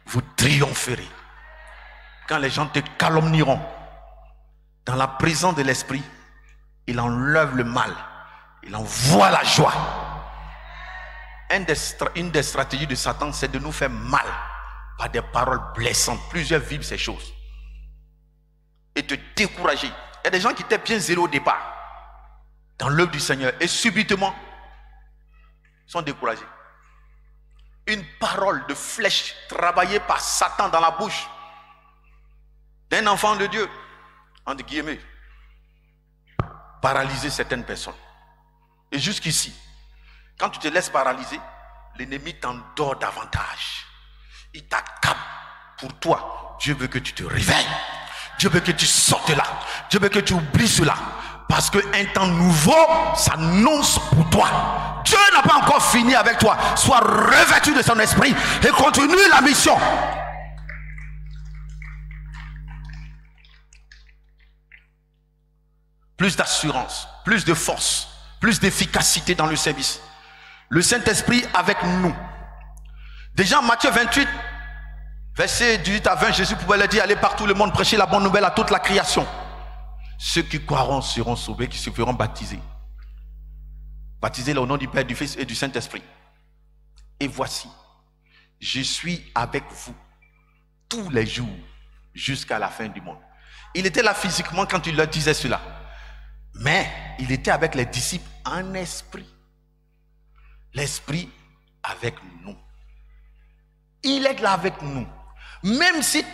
Vous triompherez. Quand les gens te calomnieront, dans la présence de l'Esprit, il enlève le mal, il envoie la joie. Une des stratégies de Satan, c'est de nous faire mal par des paroles blessantes. Plusieurs vivent ces choses et te décourager. Il y a des gens qui étaient bien zélés au départ dans l'œuvre du Seigneur et subitement sont découragés. Une parole de flèche travaillée par Satan dans la bouche d'un enfant de Dieu, entre guillemets, paralyser certaines personnes. Et jusqu'ici, quand tu te laisses paralyser, l'ennemi t'endort davantage. Il t'accable pour toi. Dieu veut que tu te réveilles. Dieu veut que tu sortes là. Dieu veut que tu oublies cela. Parce qu'un temps nouveau s'annonce pour toi. Dieu n'a pas encore fini avec toi. Sois revêtu de son esprit et continue la mission. Plus d'assurance, plus de force, plus d'efficacité dans le service. Le Saint-Esprit avec nous. Déjà en Matthieu 28, verset 18 à 20, Jésus pouvait leur dire: allez partout le monde, prêcher la bonne nouvelle à toute la création. Ceux qui croiront seront sauvés, qui se feront baptiser. Baptisés au nom du Père, du Fils et du Saint-Esprit. Et voici, je suis avec vous tous les jours jusqu'à la fin du monde. Il était là physiquement quand il leur disait cela. Mais il était avec les disciples en esprit. L'esprit avec nous. Il est là avec nous. Même si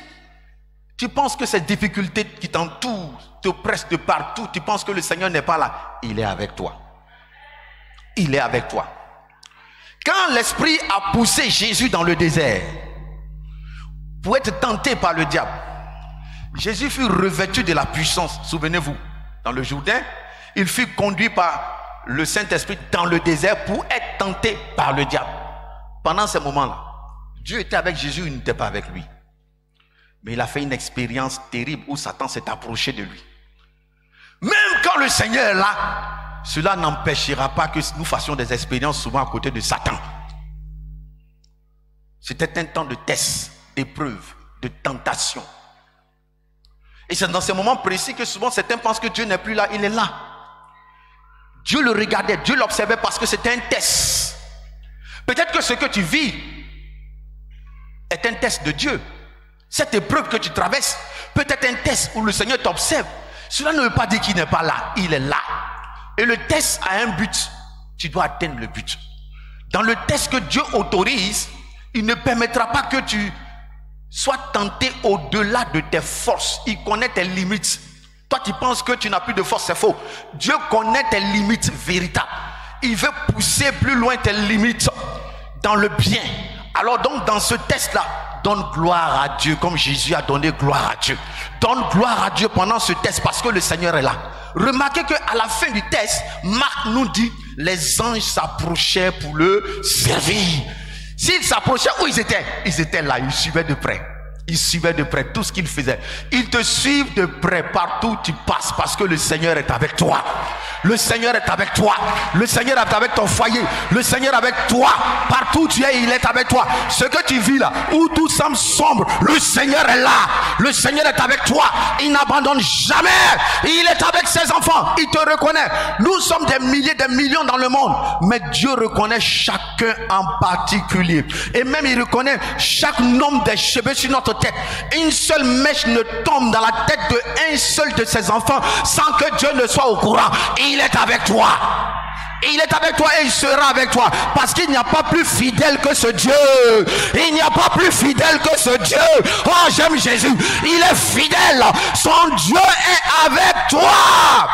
tu penses que ces difficultés qui t'entourent te pressent de partout, tu penses que le Seigneur n'est pas là, il est avec toi. Il est avec toi. Quand l'esprit a poussé Jésus dans le désert pour être tenté par le diable, Jésus fut revêtu de la puissance. Souvenez-vous, dans le Jourdain, il fut conduit par le Saint-Esprit dans le désert pour être tenté par le diable. Pendant ce moment-là, Dieu était avec Jésus, il n'était pas avec lui. Mais il a fait une expérience terrible où Satan s'est approché de lui. Même quand le Seigneur est là, cela n'empêchera pas que nous fassions des expériences souvent à côté de Satan. C'était un temps de test, d'épreuve, de tentation. Et c'est dans ces moments précis que souvent certains pensent que Dieu n'est plus là, il est là. Dieu le regardait, Dieu l'observait parce que c'était un test. Peut-être que ce que tu vis est un test de Dieu. Cette épreuve que tu traverses peut être un test où le Seigneur t'observe. Cela ne veut pas dire qu'il n'est pas là, il est là. Et le test a un but. Tu dois atteindre le but. Dans le test que Dieu autorise, il ne permettra pas que tu sois tenté au-delà de tes forces. Il connaît tes limites. Toi, tu penses que tu n'as plus de force, c'est faux. Dieu connaît tes limites véritables. Il veut pousser plus loin tes limites dans le bien. Alors donc, dans ce test-là, donne gloire à Dieu comme Jésus a donné gloire à Dieu. Donne gloire à Dieu pendant ce test parce que le Seigneur est là. Remarquez qu'à la fin du test, Marc nous dit, les anges s'approchaient pour le servir. S'ils s'approchaient, où ils étaient? Ils étaient là, ils suivaient de près. Ils suivaient de près tout ce qu'ils faisaient. Ils te suivent de près partout où tu passes parce que le Seigneur est avec toi. Le Seigneur est avec toi. Le Seigneur est avec ton foyer. Le Seigneur est avec toi. Partout où tu es, il est avec toi. Ce que tu vis là, où tout semble sombre, le Seigneur est là. Le Seigneur est avec toi. Il n'abandonne jamais. Il est avec ses enfants. Il te reconnaît. Nous sommes des milliers, des millions dans le monde. Mais Dieu reconnaît chacun en particulier. Et même il reconnaît chaque nombre des cheveux sur notre tête. Une seule mèche ne tombe dans la tête de un seul de ses enfants sans que Dieu ne soit au courant. Il est avec toi. Il est avec toi et il sera avec toi. Parce qu'il n'y a pas plus fidèle que ce Dieu. Il n'y a pas plus fidèle que ce Dieu. Oh, j'aime Jésus. Il est fidèle. Son Dieu est avec toi.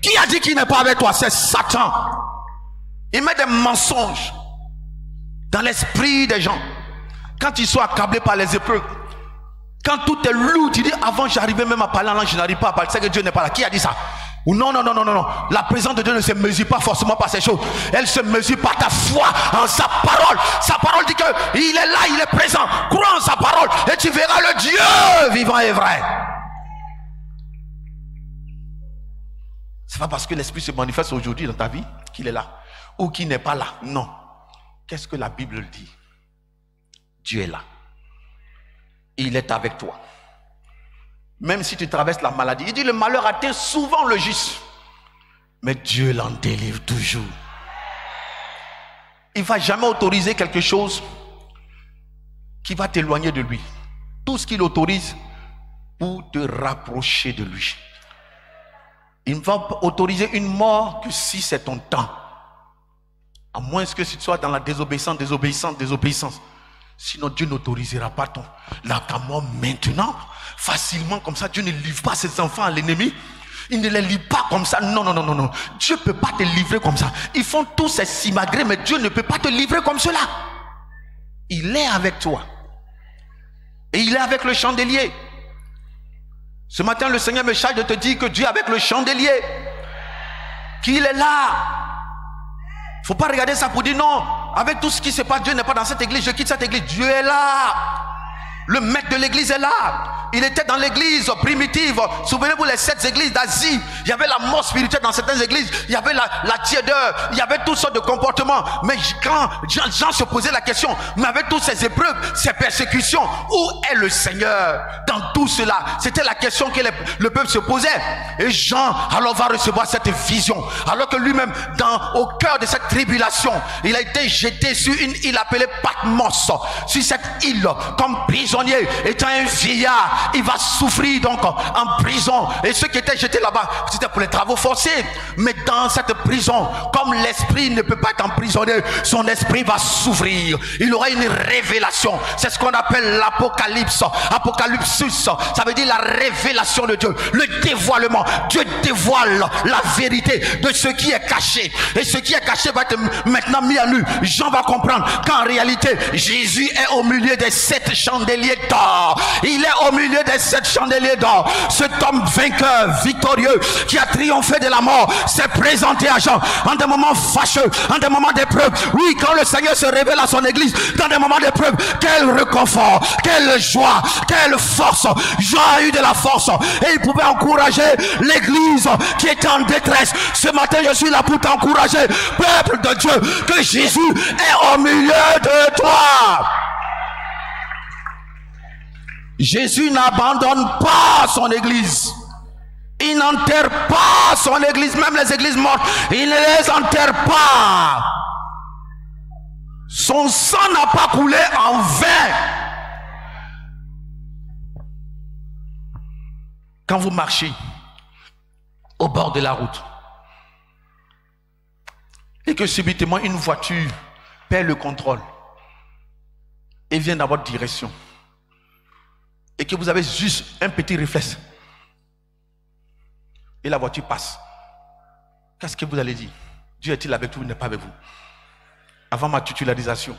Qui a dit qu'il n'est pas avec toi? C'est Satan. Il met des mensonges dans l'esprit des gens. Quand ils sont accablés par les épreuves, quand tout est lourd, tu dis, avant j'arrivais même à parler en langue, je n'arrive pas à parler, c'est que Dieu n'est pas là. Qui a dit ça? Ou non. La présence de Dieu ne se mesure pas forcément par ces choses. Elle se mesure par ta foi en sa parole. Sa parole dit qu'il est là, il est présent. Crois en sa parole et tu verras le Dieu vivant et vrai. C'est pas parce que l'Esprit se manifeste aujourd'hui dans ta vie qu'il est là ou qu'il n'est pas là. Non. Qu'est-ce que la Bible dit? Dieu est là. Il est avec toi. Même si tu traverses la maladie. Il dit le malheur atteint souvent le juste. Mais Dieu l'en délivre toujours. Il ne va jamais autoriser quelque chose qui va t'éloigner de lui. Tout ce qu'il autorise pour te rapprocher de lui. Il ne va autoriser une mort que si c'est ton temps. À moins que tu sois dans la désobéissance. Sinon Dieu n'autorisera pas ta mort maintenant. Facilement comme ça, Dieu ne livre pas ses enfants à l'ennemi. Il ne les livre pas comme ça. Non. Dieu ne peut pas te livrer comme ça. Ils font tous ces simagrées, mais Dieu ne peut pas te livrer comme cela. Il est avec toi. Et il est avec le chandelier. Ce matin, le Seigneur me charge de te dire que Dieu est avec le chandelier. Qu'il est là. Il ne faut pas regarder ça pour dire non. Avec tout ce qui se passe, Dieu n'est pas dans cette église. Je quitte cette église. Dieu est là. Le maître de l'église est là. Il était dans l'église primitive. Souvenez-vous les 7 églises d'Asie. Il y avait la mort spirituelle dans certaines églises. Il y avait la tiédeur. Il y avait toutes sortes de comportements. Mais quand Jean se posait la question, mais avec toutes ces épreuves, ces persécutions, où est le Seigneur dans tout cela? C'était la question que le peuple se posait. Et Jean alors va recevoir cette vision. Alors que lui-même, au cœur de cette tribulation, il a été jeté sur une île appelée Patmos. Sur cette île, comme prisonnier, étant un vieillard. Il va souffrir donc en prison. Et ceux qui étaient jetés là-bas, c'était pour les travaux forcés. Mais dans cette prison, comme l'esprit ne peut pas être emprisonné, son esprit va s'ouvrir. Il aura une révélation. C'est ce qu'on appelle l'apocalypse. Apocalypsus, ça veut dire la révélation de Dieu. Le dévoilement. Dieu dévoile la vérité de ce qui est caché. Et ce qui est caché va être maintenant mis à nu. Jean va comprendre qu'en réalité, Jésus est au milieu des 7 chandeliers d'or. Il est au milieu des 7 chandeliers d'or. Cet homme vainqueur, victorieux, qui a triomphé de la mort, s'est présenté à Jean en des moments fâcheux, en des moments d'épreuve. Oui, quand le Seigneur se révèle à son église dans des moments d'épreuve, quel réconfort, quelle joie, quelle force. Jean a eu de la force et il pouvait encourager l'église qui était en détresse. Ce matin, je suis là pour t'encourager, peuple de Dieu, que Jésus est au milieu de toi. Jésus n'abandonne pas son église. Il n'enterre pas son église, même les églises mortes. Il ne les enterre pas. Son sang n'a pas coulé en vain. Quand vous marchez au bord de la route et que subitement une voiture perd le contrôle et vient dans votre direction, et que vous avez juste un petit réflexe et la voiture passe, qu'est-ce que vous allez dire? Dieu est-il avec vous ou n'est pas avec vous? Avant ma titularisation,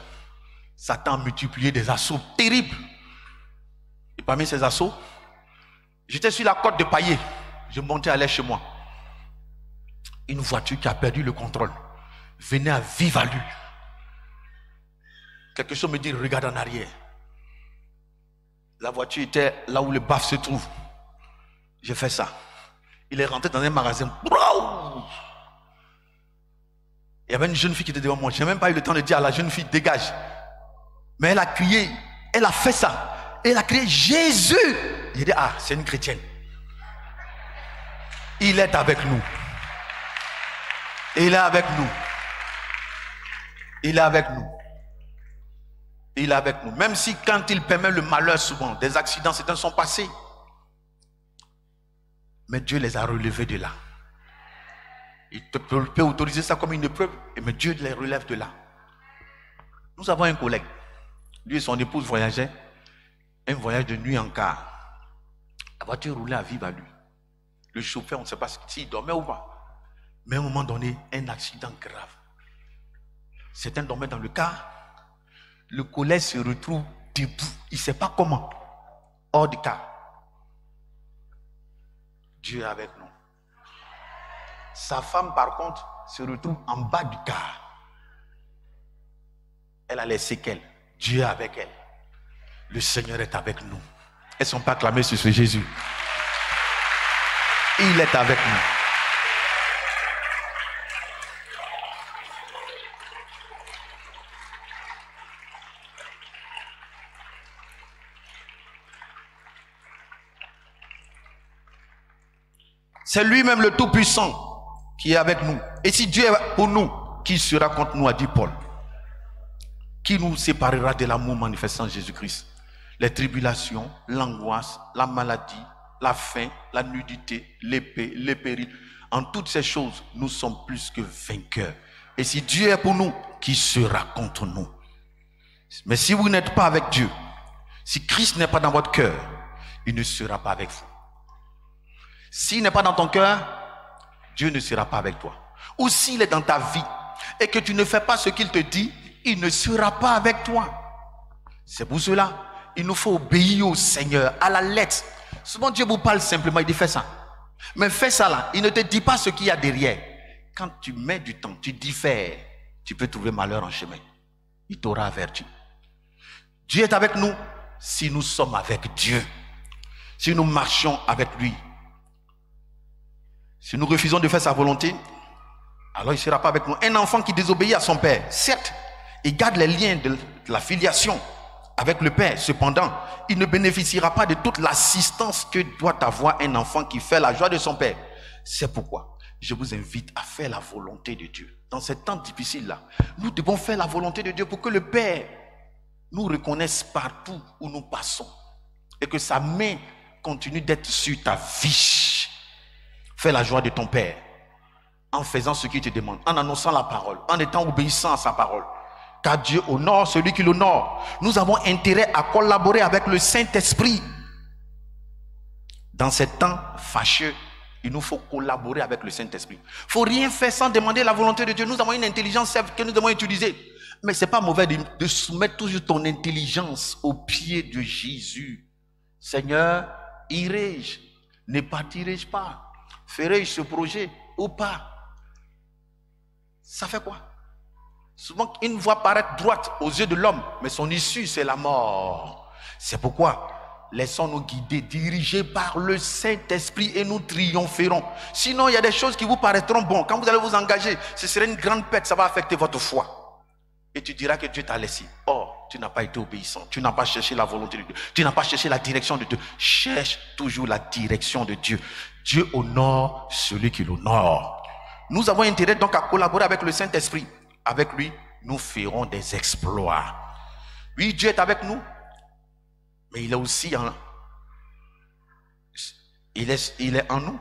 Satan a multiplié des assauts terribles. Et parmi ces assauts, j'étais sur la côte de Paillé. Je montais à l'air chez moi. Une voiture qui a perdu le contrôle venait à vive allure. Quelque chose me dit, regarde en arrière. La voiture était là où le baf se trouve. J'ai fait ça. Il est rentré dans un magasin. Il y avait une jeune fille qui était devant moi. Je n'ai même pas eu le temps de dire à la jeune fille, dégage. Mais elle a crié, elle a fait ça. Elle a crié, Jésus. J'ai dit, ah, c'est une chrétienne. Il est avec nous. Il est avec nous. Il est avec nous. Il est avec nous. Même si quand il permet le malheur souvent, des accidents, certains sont passés. Mais Dieu les a relevés de là. Il peut autoriser ça comme une épreuve, mais Dieu les relève de là. Nous avons un collègue. Lui et son épouse voyageaient. Un voyage de nuit en car. La voiture roulait à vive allure. Le chauffeur, on ne sait pas s'il dormait ou pas. Mais à un moment donné, un accident grave. Certains dormaient dans le car. Le collègue se retrouve debout. Il ne sait pas comment. Hors du car. Dieu est avec nous. Sa femme, par contre, se retrouve en bas du car. Elle a les séquelles. Dieu est avec elle. Le Seigneur est avec nous. Est-ce qu'on peut acclamer sur ce Jésus? Il est avec nous. C'est lui-même le Tout-Puissant qui est avec nous. Et si Dieu est pour nous, qui sera contre nous, a dit Paul? Qui nous séparera de l'amour manifestant de Jésus-Christ? Les tribulations, l'angoisse, la maladie, la faim, la nudité, l'épée, les périls. En toutes ces choses, nous sommes plus que vainqueurs. Et si Dieu est pour nous, qui sera contre nous? Mais si vous n'êtes pas avec Dieu, si Christ n'est pas dans votre cœur, il ne sera pas avec vous. S'il n'est pas dans ton cœur, Dieu ne sera pas avec toi. Ou s'il est dans ta vie et que tu ne fais pas ce qu'il te dit, il ne sera pas avec toi. C'est pour cela, il nous faut obéir au Seigneur à la lettre. Souvent Dieu vous parle simplement, il dit fais ça. Mais fais ça là, il ne te dit pas ce qu'il y a derrière. Quand tu mets du temps, tu dis faire, tu peux trouver malheur en chemin. Il t'aura averti. Dieu est avec nous si nous sommes avec Dieu. Si nous marchons avec lui. Si nous refusons de faire sa volonté, alors il ne sera pas avec nous. Un enfant qui désobéit à son père, certes, il garde les liens de la filiation avec le père. Cependant, il ne bénéficiera pas de toute l'assistance que doit avoir un enfant qui fait la joie de son père. C'est pourquoi je vous invite à faire la volonté de Dieu. Dans ces temps difficiles-là, nous devons faire la volonté de Dieu pour que le Père nous reconnaisse partout où nous passons. Et que sa main continue d'être sur ta vie. Fais la joie de ton Père en faisant ce qu'il te demande, en annonçant la parole, en étant obéissant à sa parole. Car Dieu honore celui qui l'honore. Nous avons intérêt à collaborer avec le Saint-Esprit. Dans ces temps fâcheux, il nous faut collaborer avec le Saint-Esprit. Il ne faut rien faire sans demander la volonté de Dieu. Nous avons une intelligence que nous devons utiliser. Mais ce n'est pas mauvais de soumettre toujours ton intelligence aux pieds de Jésus. Seigneur, irai-je? Ne partirai-je pas? Ferai-je ce projet ou pas? Ça fait quoi? Souvent, une voie paraît droite aux yeux de l'homme, mais son issue, c'est la mort. C'est pourquoi, laissons-nous guider, dirigés par le Saint-Esprit et nous triompherons. Sinon, il y a des choses qui vous paraîtront bonnes. Quand vous allez vous engager, ce serait une grande perte, ça va affecter votre foi. Et tu diras que Dieu t'a laissé. Or, tu n'as pas été obéissant. Tu n'as pas cherché la volonté de Dieu. Tu n'as pas cherché la direction de Dieu. Cherche toujours la direction de Dieu. Dieu honore celui qui l'honore. Nous avons intérêt donc à collaborer avec le Saint-Esprit. Avec lui, nous ferons des exploits. Oui, Dieu est avec nous, mais il est aussi il est en nous,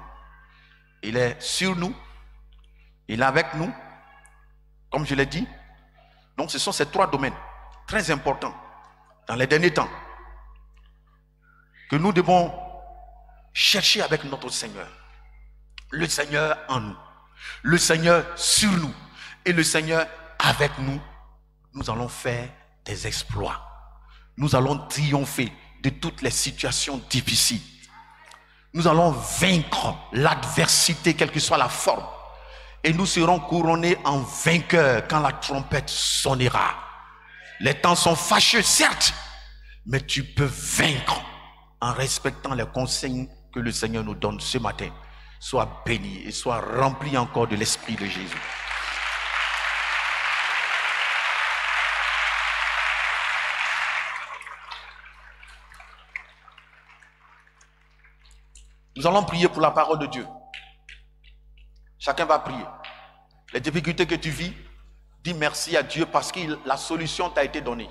il est sur nous, il est avec nous, comme je l'ai dit. Donc ce sont ces trois domaines très importants dans les derniers temps que nous devons chercher avec notre Seigneur. Le Seigneur en nous, le Seigneur sur nous et le Seigneur avec nous. Nous allons faire des exploits. Nous allons triompher de toutes les situations difficiles. Nous allons vaincre l'adversité, quelle que soit la forme. Et nous serons couronnés en vainqueurs quand la trompette sonnera. Les temps sont fâcheux, certes, mais tu peux vaincre en respectant les consignes que le Seigneur nous donne ce matin. Sois béni et sois rempli encore de l'Esprit de Jésus. Nous allons prier pour la parole de Dieu. Chacun va prier. Les difficultés que tu vis, dis merci à Dieu parce que la solution t'a été donnée.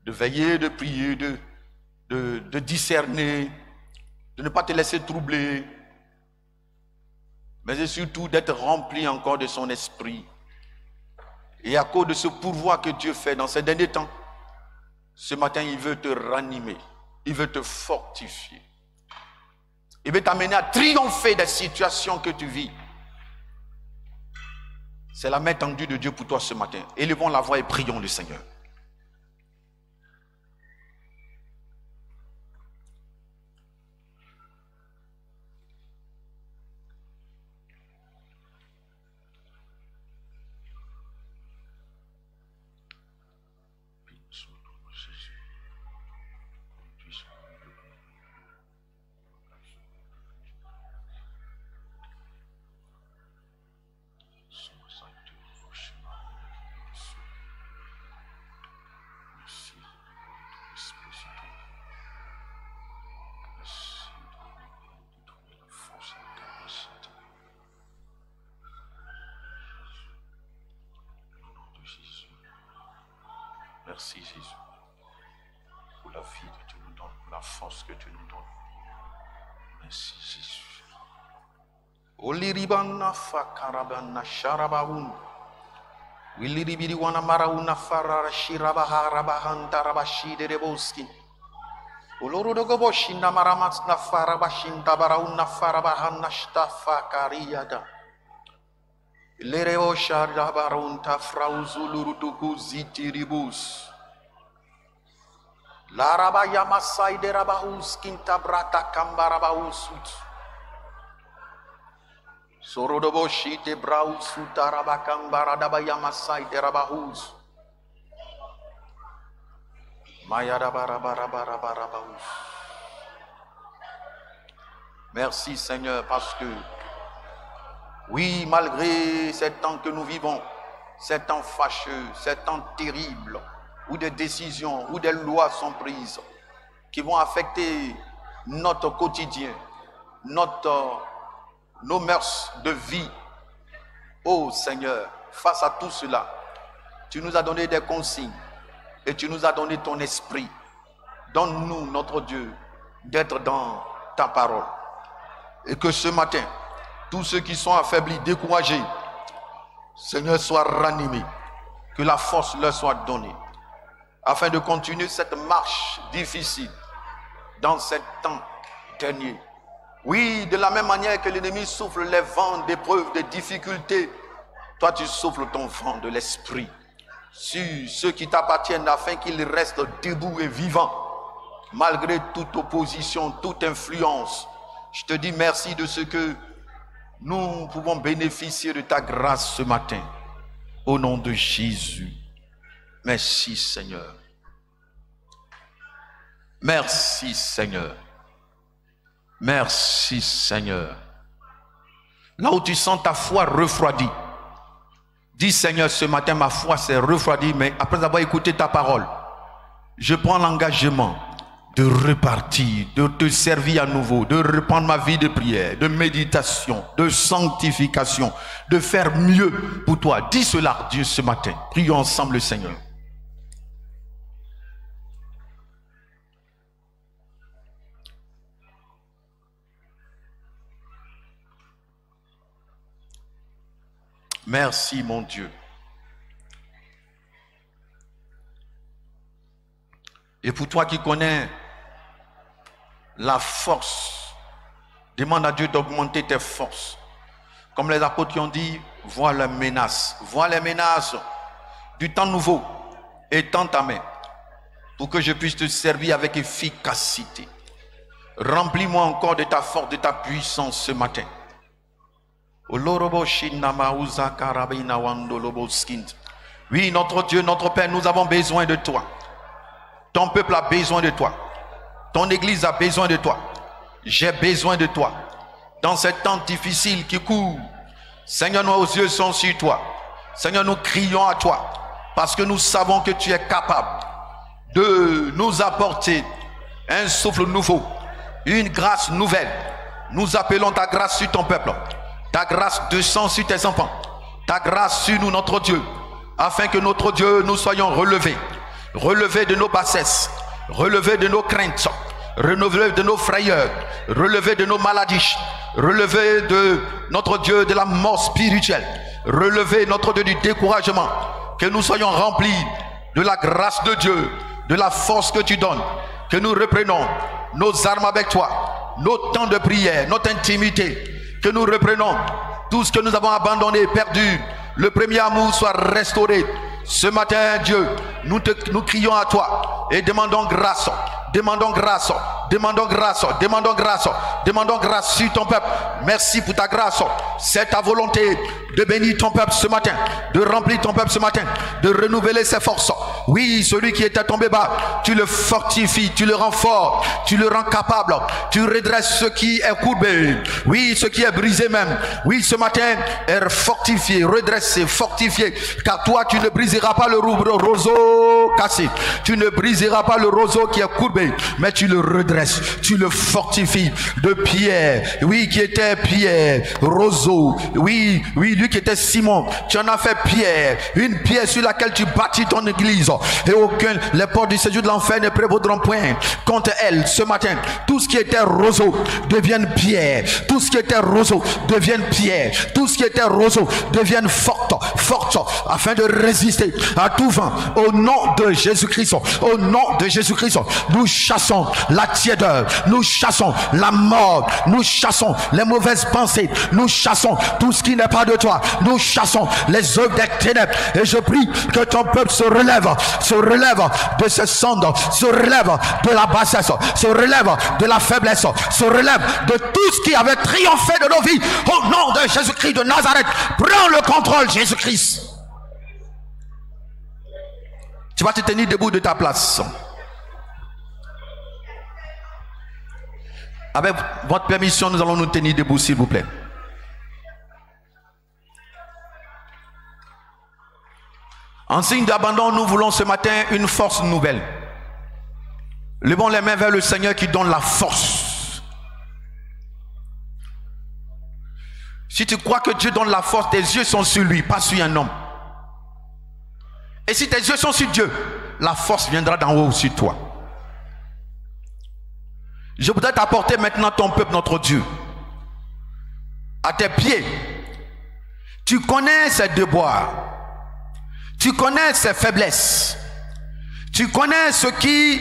De veiller, de prier, de discerner, de ne pas te laisser troubler, mais surtout d'être rempli encore de son esprit. Et à cause de ce pourvoi que Dieu fait dans ces derniers temps, ce matin, il veut te ranimer, il veut te fortifier. Il veut t'amener à triompher des situations que tu vis. C'est la main tendue de Dieu pour toi ce matin. Élevons la voix et prions le Seigneur. Merci Jésus pour la vie que tu nous donnes, pour la force que tu nous donnes. Merci Jésus. Oliribana fakarabana sharabaun. Wiliribiri wana marauna farara shirabaharabahan darabashide reboski. Olorudogobo shinda maramat na farabashinda barauna farabahan nashtafa kariyada. Lereo sharda barunta frauzulurudugu zitiribus. Laraba yamasai derabahus kintabrata kambarabahusut. Sorodobo shite brausu tarabakambara yamasai derabahus. Mayadabarabarabarabarabahus. Merci Seigneur parce que oui, malgré ces temps que nous vivons, ces temps fâcheux, ces temps terribles, où des décisions, où des lois sont prises, qui vont affecter notre quotidien, nos mœurs de vie. Oh Seigneur, face à tout cela, tu nous as donné des consignes et tu nous as donné ton esprit. Donne-nous, notre Dieu, d'être dans ta parole. Et que ce matin, tous ceux qui sont affaiblis, découragés, Seigneur, soient ranimés. Que la force leur soit donnée. Afin de continuer cette marche difficile dans ces temps derniers. Oui, de la même manière que l'ennemi souffle les vents d'épreuves, de difficultés, toi tu souffles ton vent de l'esprit sur ceux qui t'appartiennent afin qu'ils restent debout et vivants malgré toute opposition, toute influence. Je te dis merci de ce que nous pouvons bénéficier de ta grâce ce matin. Au nom de Jésus. Merci Seigneur. Merci Seigneur. Merci Seigneur. Là où tu sens ta foi refroidie, dis Seigneur, ce matin ma foi s'est refroidie, mais après avoir écouté ta parole, je prends l'engagement de repartir, de te servir à nouveau, de reprendre ma vie de prière, de méditation, de sanctification, de faire mieux pour toi. Dis cela, Dieu, ce matin. Prions ensemble le Seigneur. Merci mon Dieu. Et pour toi qui connais la force, demande à Dieu d'augmenter tes forces. Comme les apôtres qui ont dit, vois les menaces du temps nouveau et tends ta main pour que je puisse te servir avec efficacité. Remplis-moi encore de ta force, de ta puissance ce matin. Oui, notre Dieu, notre Père, nous avons besoin de toi. Ton peuple a besoin de toi. Ton église a besoin de toi. J'ai besoin de toi. Dans ces temps difficiles qui courent, Seigneur, nos yeux sont sur toi. Seigneur, nous crions à toi parce que nous savons que tu es capable de nous apporter un souffle nouveau, une grâce nouvelle. Nous appelons ta grâce sur ton peuple. Ta grâce descend sur tes enfants. Ta grâce sur nous, notre Dieu, afin que notre Dieu, nous soyons relevés. Relevés de nos bassesses, relevés de nos craintes, relevés de nos frayeurs, relevés de nos maladies, relevés de notre Dieu de la mort spirituelle, relevés notre Dieu du découragement, que nous soyons remplis de la grâce de Dieu, de la force que tu donnes, que nous reprenons nos armes avec toi, nos temps de prière, notre intimité, que nous reprenons tout ce que nous avons abandonné, perdu, le premier amour soit restauré. Ce matin, Dieu, nous crions à toi et demandons grâce, demandons grâce, demandons grâce, demandons grâce, demandons grâce sur ton peuple. Merci pour ta grâce. C'est ta volonté de bénir ton peuple ce matin, de remplir ton peuple ce matin, de renouveler ses forces. Oui, celui qui était tombé bas, tu le fortifies, tu le rends fort, tu le rends capable, tu redresses ce qui est courbé, oui, ce qui est brisé même. Oui, ce matin, est fortifié, redressé, fortifié, car toi tu ne briseras pas le roseau cassé, tu ne briseras pas le roseau qui est courbé, mais tu le redresses. redresses, tu le fortifies. De Pierre, oui, qui était Pierre, roseau, oui, lui qui était Simon, tu en as fait Pierre, une pierre sur laquelle tu bâtis ton église, et les portes du séjour de l'enfer ne prévaudront point contre elle. Ce matin, tout ce qui était roseau devienne pierre, tout ce qui était roseau devienne pierre, tout ce qui était roseau devienne forte, afin de résister à tout vent. Au nom de Jésus-Christ, au nom de Jésus-Christ, nous chassons la tiédeur, nous chassons la mort, nous chassons les mauvaises pensées, nous chassons tout ce qui n'est pas de toi, nous chassons les œuvres des ténèbres. Et je prie que ton peuple se relève de ce sonde, se relève de la bassesse, se relève de la faiblesse, se relève de tout ce qui avait triomphé de nos vies. Au nom de Jésus-Christ de Nazareth, prends le contrôle, Jésus-Christ. Tu vas te tenir debout de ta place. Avec votre permission, nous allons nous tenir debout, s'il vous plaît. En signe d'abandon, nous voulons ce matin une force nouvelle. Levons les mains vers le Seigneur qui donne la force. Si tu crois que Dieu donne la force, tes yeux sont sur lui, pas sur un homme. Et si tes yeux sont sur Dieu, la force viendra d'en haut sur toi. Je voudrais t'apporter maintenant ton peuple, notre Dieu, à tes pieds. Tu connais ses devoirs, tu connais ses faiblesses, tu connais ce qui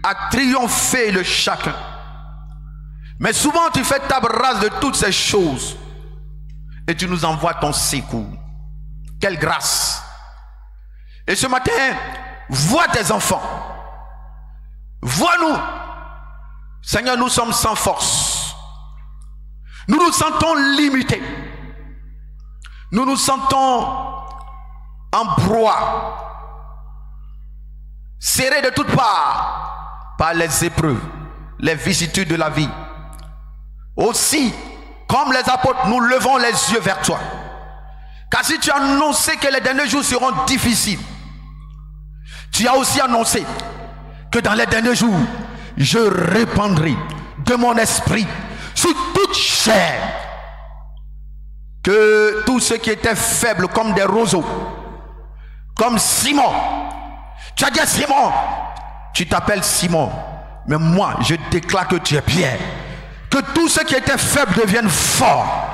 a triomphé le chacun. Mais souvent tu fais table rase de toutes ces choses et tu nous envoies ton secours. Quelle grâce! Et ce matin, vois tes enfants, vois-nous. Seigneur, nous sommes sans force. Nous nous sentons limités. Nous nous sentons en proie, serrés de toutes parts par les épreuves, les vicissitudes de la vie. Aussi, comme les apôtres, nous levons les yeux vers toi. Car si tu as annoncé que les derniers jours seront difficiles, tu as aussi annoncé que dans les derniers jours, je répandrai de mon esprit sur toute chair, que tous ceux qui étaient faibles comme des roseaux, comme Simon, tu as dit à Simon, tu t'appelles Simon, mais moi je déclare que tu es Pierre. Que tous ceux qui étaient faibles deviennent forts,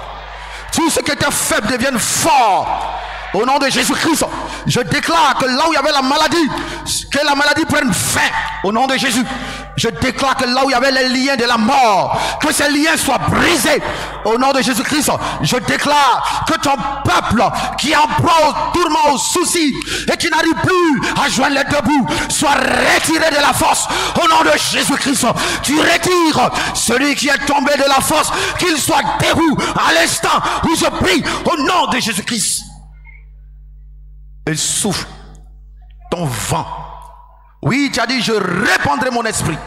tous ceux qui étaient faibles deviennent forts. Au nom de Jésus-Christ, je déclare que là où il y avait la maladie, que la maladie prenne fin. Au nom de Jésus, je déclare que là où il y avait les liens de la mort, que ces liens soient brisés. Au nom de Jésus-Christ, je déclare que ton peuple qui en proie au tourment, au souci et qui n'arrive plus à joindre les deux bouts, soit retiré de la force. Au nom de Jésus-Christ, tu retires celui qui est tombé de la force, qu'il soit debout à l'instant où je prie. Au nom de Jésus-Christ. Et souffle ton vent. Oui, tu as dit, je répandrai mon esprit.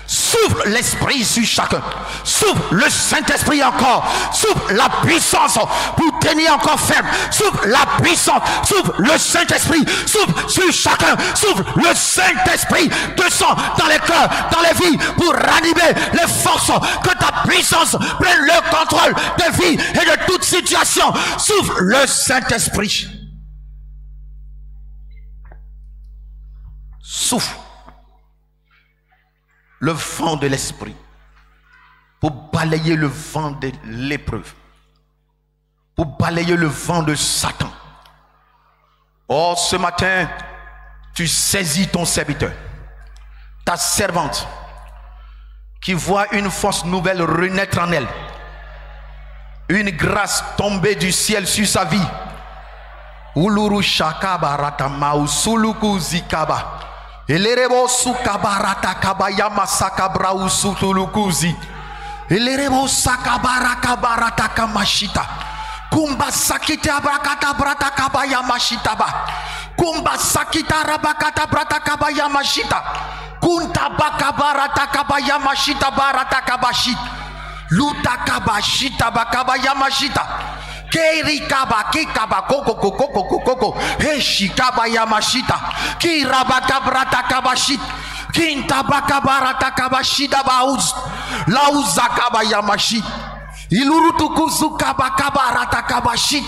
Souffle l'esprit sur chacun. Souffle le Saint-Esprit encore. Souffle la puissance pour tenir encore ferme. Souffle la puissance. Souffle le Saint-Esprit. Souffle sur chacun. Souffle le Saint-Esprit. Descend dans les cœurs, dans les vies pour ranimer les forces. Que ta puissance prenne le contrôle de vie et de toute situation. Souffle le Saint-Esprit. Souffle le vent de l'esprit pour balayer le vent de l'épreuve, pour balayer le vent de Satan. Oh, ce matin, tu saisis ton serviteur, ta servante, qui voit une force nouvelle renaître en elle, une grâce tomber du ciel sur sa vie. Uluru shakaba ratama usuluku zikaba. Elerebo sukabarata kabayama sakabra usutulukuzi. Elerebo sakabaraka barata kamashita. Kumba sakita abrakata brata kabayama shitaba. Kumba sakita rabakata brata kabayama shita. Kunta bakabarata kabayama shita barata kabashit. Luta kabashita bakabayama shita. Keri kaba kikaba koko koko koko koko. Heshi kaba yamashita. Kiraba kabrata kabashit. Kintabakabaratakabashi dabauz. Lauzakabayamashi. Ilurutukuzukabakabaratakabashi.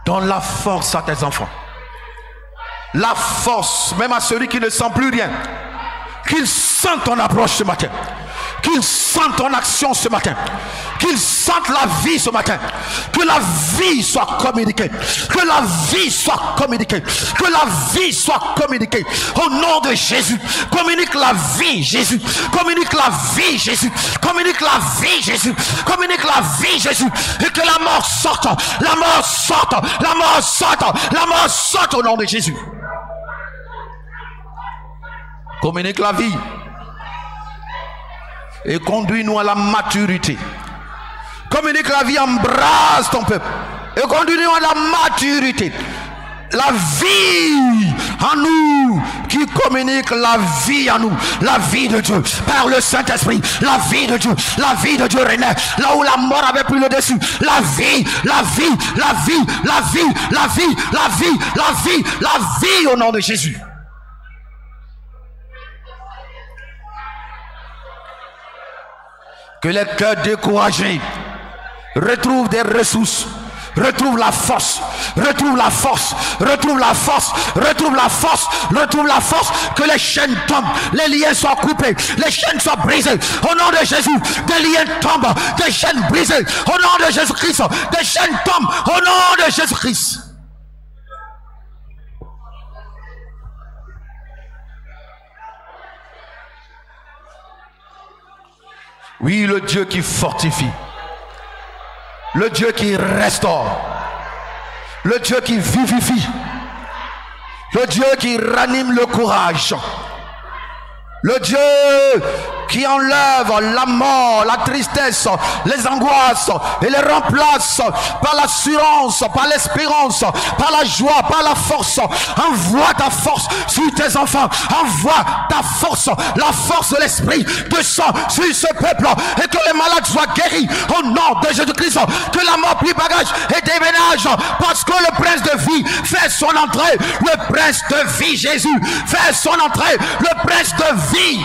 Donne la force à tes enfants. La force, même à celui qui ne sent plus rien. Qu'il sente ton approche ce matin. Qu'il sente ton action ce matin. Qu'il sente la vie ce matin. Que la vie soit communiquée. Que la vie soit communiquée. Que la vie soit communiquée. Au nom de Jésus. Communique la vie, Jésus. Communique la vie, Jésus. Communique la vie, Jésus. Communique la vie, Jésus. Et que la mort sorte. La mort sorte. La mort sorte. La mort sorte au nom de Jésus. Communique la vie. Et conduis-nous à la maturité. Communique la vie, embrasse ton peuple. Et conduis-nous à la maturité. La vie en nous qui communique la vie en nous. La vie de Dieu par le Saint-Esprit. La vie de Dieu. La vie de Dieu renaît. Là où la mort avait pris le dessus. La vie, la vie, la vie, la vie, la vie, la vie, la vie, la vie au nom de Jésus. Que les cœurs découragés retrouvent des ressources, retrouvent la force, retrouvent la force, retrouvent la force, retrouvent la force, retrouvent la force. Que les chaînes tombent, les liens soient coupés, les chaînes soient brisées. Au nom de Jésus, des liens tombent, des chaînes brisées. Au nom de Jésus-Christ, des chaînes tombent. Au nom de Jésus-Christ. Oui, le Dieu qui fortifie, le Dieu qui restaure, le Dieu qui vivifie, le Dieu qui ranime le courage, le Dieu qui enlève la mort, la tristesse, les angoisses et les remplace par l'assurance, par l'espérance, par la joie, par la force. Envoie ta force sur tes enfants. Envoie ta force, la force de l'esprit descend sur ce peuple et que les malades soient guéris au nom de Jésus-Christ. Que la mort plie bagage et déménage parce que le prince de vie fait son entrée. Le prince de vie, Jésus, fait son entrée. Le prince de vie.